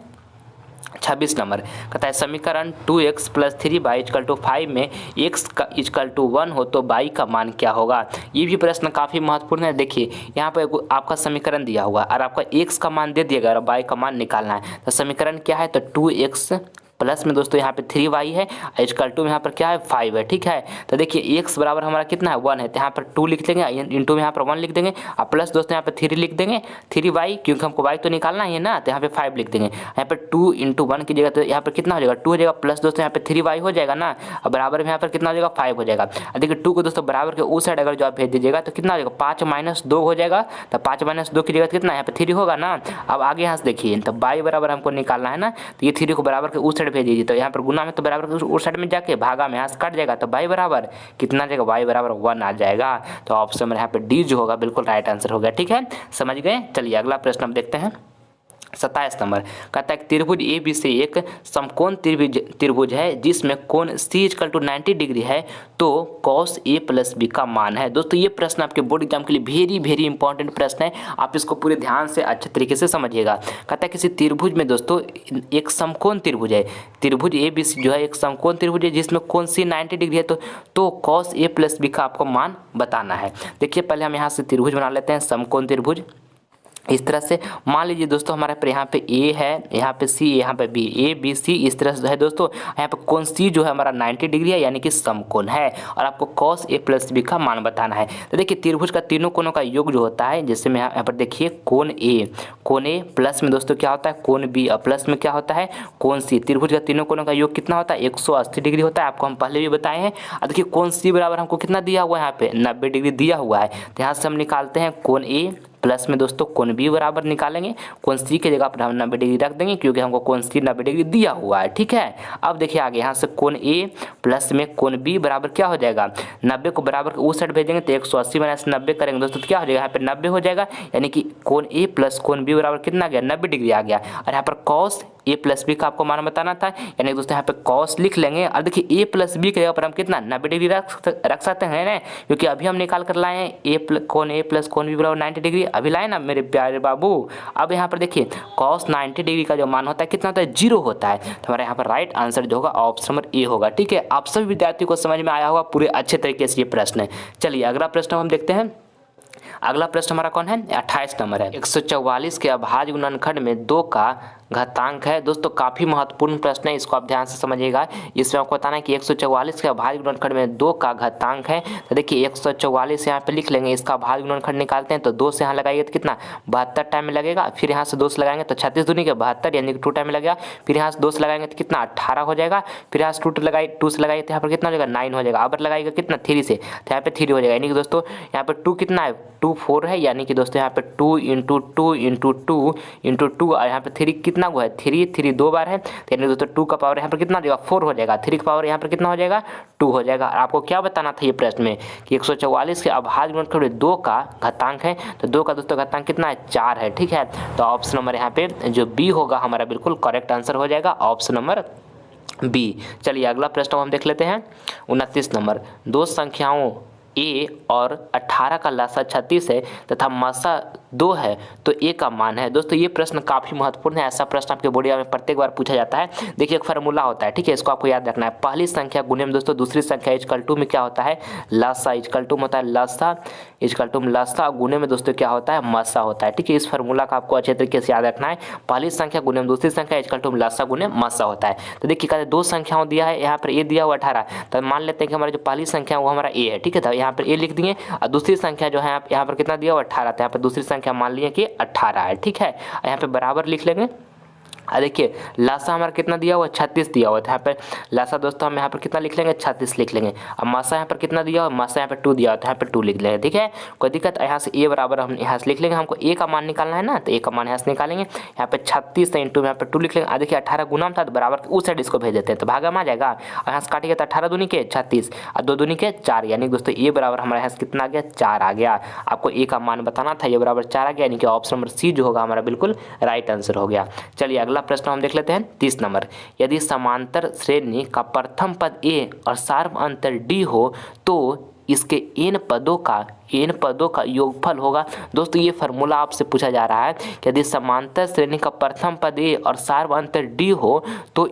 26 नंबर। कहता है समीकरण 2x + 3y = 5 में x = 1 हो तो y का मान क्या होगा। ये भी प्रश्न काफ़ी महत्वपूर्ण है। देखिए यहाँ पर आपका समीकरण दिया हुआ और आपका x का मान दे दिया गया और y का मान निकालना है। तो समीकरण क्या है, तो 2x प्लस में दोस्तों यहाँ पे 3y है, = में यहाँ पर क्या है 5 है, ठीक है। तो देखिए x बराबर हमारा कितना है 1 है, तो यहाँ पर 2 लिख देंगे, इंटू में यहाँ पर 1 लिख देंगे और प्लस दोस्तों यहाँ पे 3 लिख देंगे, 3y क्योंकि हमको y तो निकालना ही है ना, तो यहाँ पे 5 लिख देंगे। यहाँ पर 2 × 1 की जगह तो यहाँ पर कितना हो जाएगा 2 हो जाएगा, प्लस दोस्तों यहाँ पे 3y हो जाएगा ना, और बराबर में यहाँ पर कितना हो जाएगा 5 हो जाएगा। देखिए 2 को दोस्तों बराबर के उस साइड अगर जो आप भेज दीजिएगा तो कितना हो जाएगा 5 - 2 हो जाएगा, तो 5 - 2 की जगह कितना यहाँ पे 3 होगा ना। अब आगे यहाँ से देखिए तो y बराबर हमको निकालना है ना, तो ये 3 को बराबर के उस साइड भेज दीजिए, तो यहाँ पर गुना में तो बराबर उस साइड में जाके भागा में यहाँ से कट जाएगा, तो y बराबर कितना जाएगा y बराबर 1 आ जाएगा। तो ऑप्शन में यहाँ पे डी जो होगा बिल्कुल राइट आंसर हो गया, ठीक है। समझ गए। चलिए अगला प्रश्न हम देखते हैं 27 नंबर। कहता है त्रिभुज ए बी से एक समकोण त्रिभुज है जिसमें कोण C = 90 डिग्री है, तो cos A + B का मान है। दोस्तों ये प्रश्न आपके बोर्ड एग्जाम के लिए वेरी इंपॉर्टेंट प्रश्न है, आप इसको पूरे ध्यान से अच्छे तरीके से समझिएगा। कहता है किसी त्रिभुज में दोस्तों एक समकोण त्रिभुज है, त्रिभुज ए बी जो है एक समकोण त्रिभुज है जिसमें कोण C 90 डिग्री है, तो cos A + B का आपको मान बताना है। देखिए पहले हम यहाँ से त्रिभुज बना लेते हैं, समकोण त्रिभुज। इस तरह से मान लीजिए दोस्तों हमारे पर यहाँ पे A है, यहाँ पे C, यहाँ पे B, A B C इस तरह से है दोस्तों। यहाँ पे कोण C जो है हमारा 90 डिग्री है, यानी कि समकोण है, और आपको cos A + B का मान बताना है। तो देखिए त्रिभुज का तीनों कोणों का योग जो होता है, जैसे में यहाँ पर देखिए कोण A प्लस में दोस्तों क्या होता है कोण B, और प्लस में क्या होता है कोण C। त्रिभुज का तीनों कोणों का योग कितना होता है 180 डिग्री होता है, आपको हम पहले भी बताए हैं। और देखिए कोण C बराबर हमको कितना दिया हुआ है, यहाँ पे 90 डिग्री दिया हुआ है, तो यहाँ से हम निकालते हैं कोण A प्लस में दोस्तों कोण B बराबर निकालेंगे, कोण C की जगह पर हम 90 डिग्री रख देंगे क्योंकि हमको कोण C 90 डिग्री दिया हुआ है, ठीक है। अब देखिए आगे यहाँ से कोण A प्लस में कोण B बराबर क्या हो जाएगा 90 को बराबर उस साइड भेजेंगे तो 180 - 90 करेंगे दोस्तों, तो क्या हो जाएगा यहाँ पे 90 हो जाएगा, यानी कि कोण A प्लस कोण B बराबर कितना आ गया 90 डिग्री आ गया। और यहाँ पर cos ए प्लस बी का आपको मान बताना था, यानी दोस्तों यहाँ पे कॉस लिख लेंगे। और देखिए ए प्लस बी के जगह पर हम कितना 90 डिग्री रख सकते हैं ना, क्योंकि अभी हम निकाल कर लाए हैं कोण ए प्लस कोण बी बराबर 90 डिग्री, अभी लाए ना मेरे प्यारे बाबू। अब यहाँ पर देखिए कॉस 90 डिग्री का जो मान होता है कितना होता है, 0 होता है। तो हमारे यहाँ पर राइट आंसर जो होगा ऑप्शन नंबर ए होगा। ठीक है, आप सभी विद्यार्थियों को समझ में आया होगा पूरे अच्छे तरीके से ये प्रश्न है। चलिए अगला प्रश्न हम देखते हैं। अगला प्रश्न हमारा कौन है, 28 नंबर है। 144 के अभाज्य गुणनखंड में 2 का घातांक है। दोस्तों काफ़ी महत्वपूर्ण प्रश्न है, इसको आप ध्यान से समझिएगा। इसमें आपको बताना है कि 144 के अभाज्य गुणनखंड में 2 का घातांक है। तो देखिए 144 यहाँ पे लिख लेंगे, इसका अभाज्य गुणनखंड निकालते हैं तो 2 से यहाँ लगाइए तो कितना 72 टाइम में लगेगा, फिर यहाँ से 2 से लगाएंगे तो 36 दूनी के 72 यानी कि 2 टाइम में लगेगा, फिर यहाँ से 2 से लगाएंगे तो कितना 18 हो जाएगा, फिर यहाँ से 2 से लगाइए तो यहाँ पर कितना हो जाएगा 9 हो जाएगा। अब लगाइएगा कितना 3 से तो यहाँ पे 3 हो जाएगा, यानी कि दोस्तों यहाँ पर 2 कितना है 2 4 है, यानी कि दोस्तों यहाँ पे 2 इंटू 2 इंटू 2 इंटू 2 और यहाँ पे 3 कितना हुआ है 3 2 बार है, तो यानी दोस्तों 2 का पावर यहाँ पर कितना हो जाएगा 4 हो जाएगा, 3 का पावर यहाँ पर कितना हो जाएगा 2 हो जाएगा। आपको क्या बताना था ये प्रश्न में कि 144 के अभाज्य गुणनखंड में 2 का घातांक है, तो 2 का दोस्तों घातांक कितना है 4 है। ठीक है, तो ऑप्शन नंबर यहाँ पे जो बी होगा हमारा बिल्कुल करेक्ट आंसर हो जाएगा, ऑप्शन नंबर बी। चलिए अगला प्रश्न हम देख लेते हैं। 29 नंबर, 2 संख्याओं a और 18 का लसा 36 है तथा मसा 2 है तो a का मान है। दोस्तों ये प्रश्न काफ़ी महत्वपूर्ण है, ऐसा प्रश्न आपके बोर्ड में प्रत्येक बार पूछा जाता है। देखिए एक फार्मूला होता है, ठीक है, इसको आपको याद रखना है। पहली संख्या गुणे में दोस्तों दूसरी संख्या इजकल टू में क्या होता है लसा, इजकल टू में होता है लसा, इजकल टू में लसा, गुणे में दोस्तों क्या होता है मसा होता है। ठीक है, इस फार्मूला का आपको अच्छे तरीके से याद रखना है। पहली संख्या गुणे में दूसरी संख्या इजकल टू में लसा गुणे मसा होता है। तो देखिए कहते 2 संख्याओं दिया है, यहाँ पर a दिया हुआ 18, तो मान लेते हैं कि हमारा जो पहली संख्या वो हमारा a है। ठीक है, तो यहाँ पर a लिख दिए और दूसरी संख्या जो है यहाँ पर कितना दिया हुआ 18, तो यहाँ पर दूसरी संख्या मान लिए कि 18 है। ठीक है, यहाँ पे बराबर लिख लेंगे। देखिए लासा हमारा कितना दिया हुआ 36 दिया हुआ था, यहाँ पे लासा दोस्तों हम यहाँ पर कितना लिख लेंगे 36 लिख लेंगे। अब मासा यहाँ पर कितना दिया हुआ, मासा यहाँ पर 2 दिया हुआ था, यहाँ पर 2 लिख लेंगे। ठीक है, कोई दिक्कत, यहाँ से a बराबर हम यहाँ से लिख लेंगे, हमको a का मान निकालना है ना, तो a का मान यहाँ से निकालेंगे। यहाँ पे 36 इंटू में यहाँ पर 2 लिख लेंगे। देखिए 18 गुना था तो बराबर उस साइड इसको भेज देते हैं तो भागा में आ जाएगा, और यहाँ से काटिएगा तो 18 दूनी के 36 और 2 दूनी के 4, यानी दोस्तों a बराबर हमारे यहाँ से कितना आ गया 4 आ गया। आपको a का मान बताना था, ये बराबर 4 आ गया, यानी कि ऑप्शन नंबर सी जो होगा हमारा बिल्कुल राइट आंसर हो गया। चलिए अगला प्रश्न हम देख लेते हैं। 30 नंबर, यदि समांतर श्रेणी का प्रथम पद a और सार्व अंतर d हो तो इसके n पदों का योगफल होगा। दोस्तों ये फार्मूला आपसे पूछा जा रहा है कि यदि समांतर श्रेणी का प्रथम पद a और सार्व अंतर d हो तो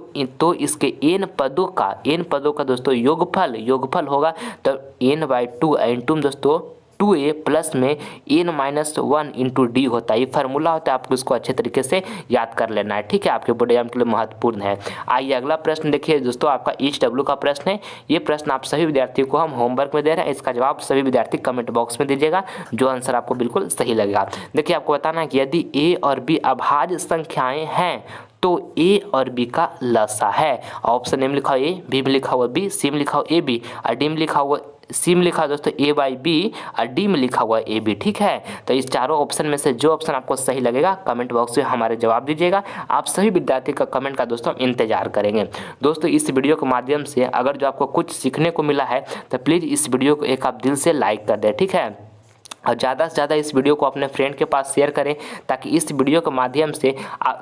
इसके n पदों का दोस्तों योगफल होगा। तो n/2 इंटू दोस्तों 2a प्लस में n-1 इंटू डी होता है। ये फार्मूला होता है, आपको इसको अच्छे तरीके से याद कर लेना है। ठीक है, आपके बोर्ड एग्जाम के लिए महत्वपूर्ण है। आइए अगला प्रश्न देखिए दोस्तों, आपका HW का प्रश्न है। ये प्रश्न आप सभी विद्यार्थियों को हम होमवर्क में दे रहे हैं, इसका जवाब सभी विद्यार्थी कमेंट बॉक्स में दीजिएगा, जो आंसर आपको बिल्कुल सही लगेगा। देखिए आपको बताना है कि यदि a और b अभाज्य संख्याएँ हैं तो a और b का लसा है। ऑप्शन ए में लिखा हुआ a, b में लिखा हुआ b, c में लिखा हुआ ab और d में लिखा हुआ सी में लिखा दोस्तों a/b और डी में लिखा हुआ ab। ठीक है, तो इस चारों ऑप्शन में से जो ऑप्शन आपको सही लगेगा कमेंट बॉक्स में हमारे जवाब दीजिएगा। आप सभी विद्यार्थी का कमेंट का दोस्तों इंतजार करेंगे। दोस्तों इस वीडियो के माध्यम से अगर जो आपको कुछ सीखने को मिला है तो प्लीज़ इस वीडियो को एक आप दिल से लाइक कर दें। ठीक है, और ज़्यादा से ज़्यादा इस वीडियो को अपने फ्रेंड के पास शेयर करें, ताकि इस वीडियो के माध्यम से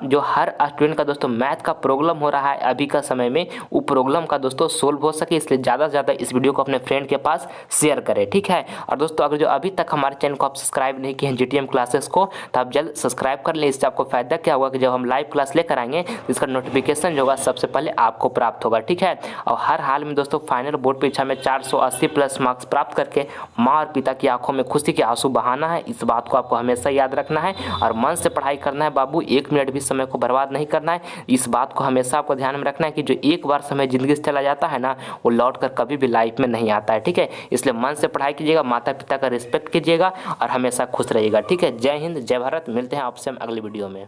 जो हर स्टूडेंट का दोस्तों मैथ का प्रॉब्लम हो रहा है अभी का समय में, वो प्रॉब्लम का दोस्तों सोल्व हो सके। इसलिए ज़्यादा से ज़्यादा इस वीडियो को अपने फ्रेंड के पास शेयर करें। ठीक है, और दोस्तों अगर जो अभी तक हमारे चैनल को आप सब्सक्राइब नहीं किए हैं GTM क्लासेस को, तो आप जल्द सब्सक्राइब कर लें। इससे आपको फ़ायदा क्या होगा कि जब हम लाइव क्लास लेकर आएंगे तो इसका नोटिफिकेशन जो होगा सबसे पहले आपको प्राप्त होगा। ठीक है, और हर हाल में दोस्तों फाइनल बोर्ड परीक्षा में 480+ मार्क्स प्राप्त करके माँ और पिता की आंखों में खुशी के आंसू बहाना है। इस बात को आपको हमेशा याद रखना है और मन से पढ़ाई करना है बाबू, 1 मिनट भी समय को बर्बाद नहीं करना है। इस बात को हमेशा आपको ध्यान में रखना है कि जो एक बार समय ज़िंदगी से चला जाता है ना, वो लौट कर कभी भी लाइफ में नहीं आता है। ठीक है, इसलिए मन से पढ़ाई कीजिएगा, माता पिता का रिस्पेक्ट कीजिएगा और हमेशा खुश रहिएगा। ठीक है, जय हिंद, जय भारत। मिलते हैं आपसे हम अगली वीडियो में।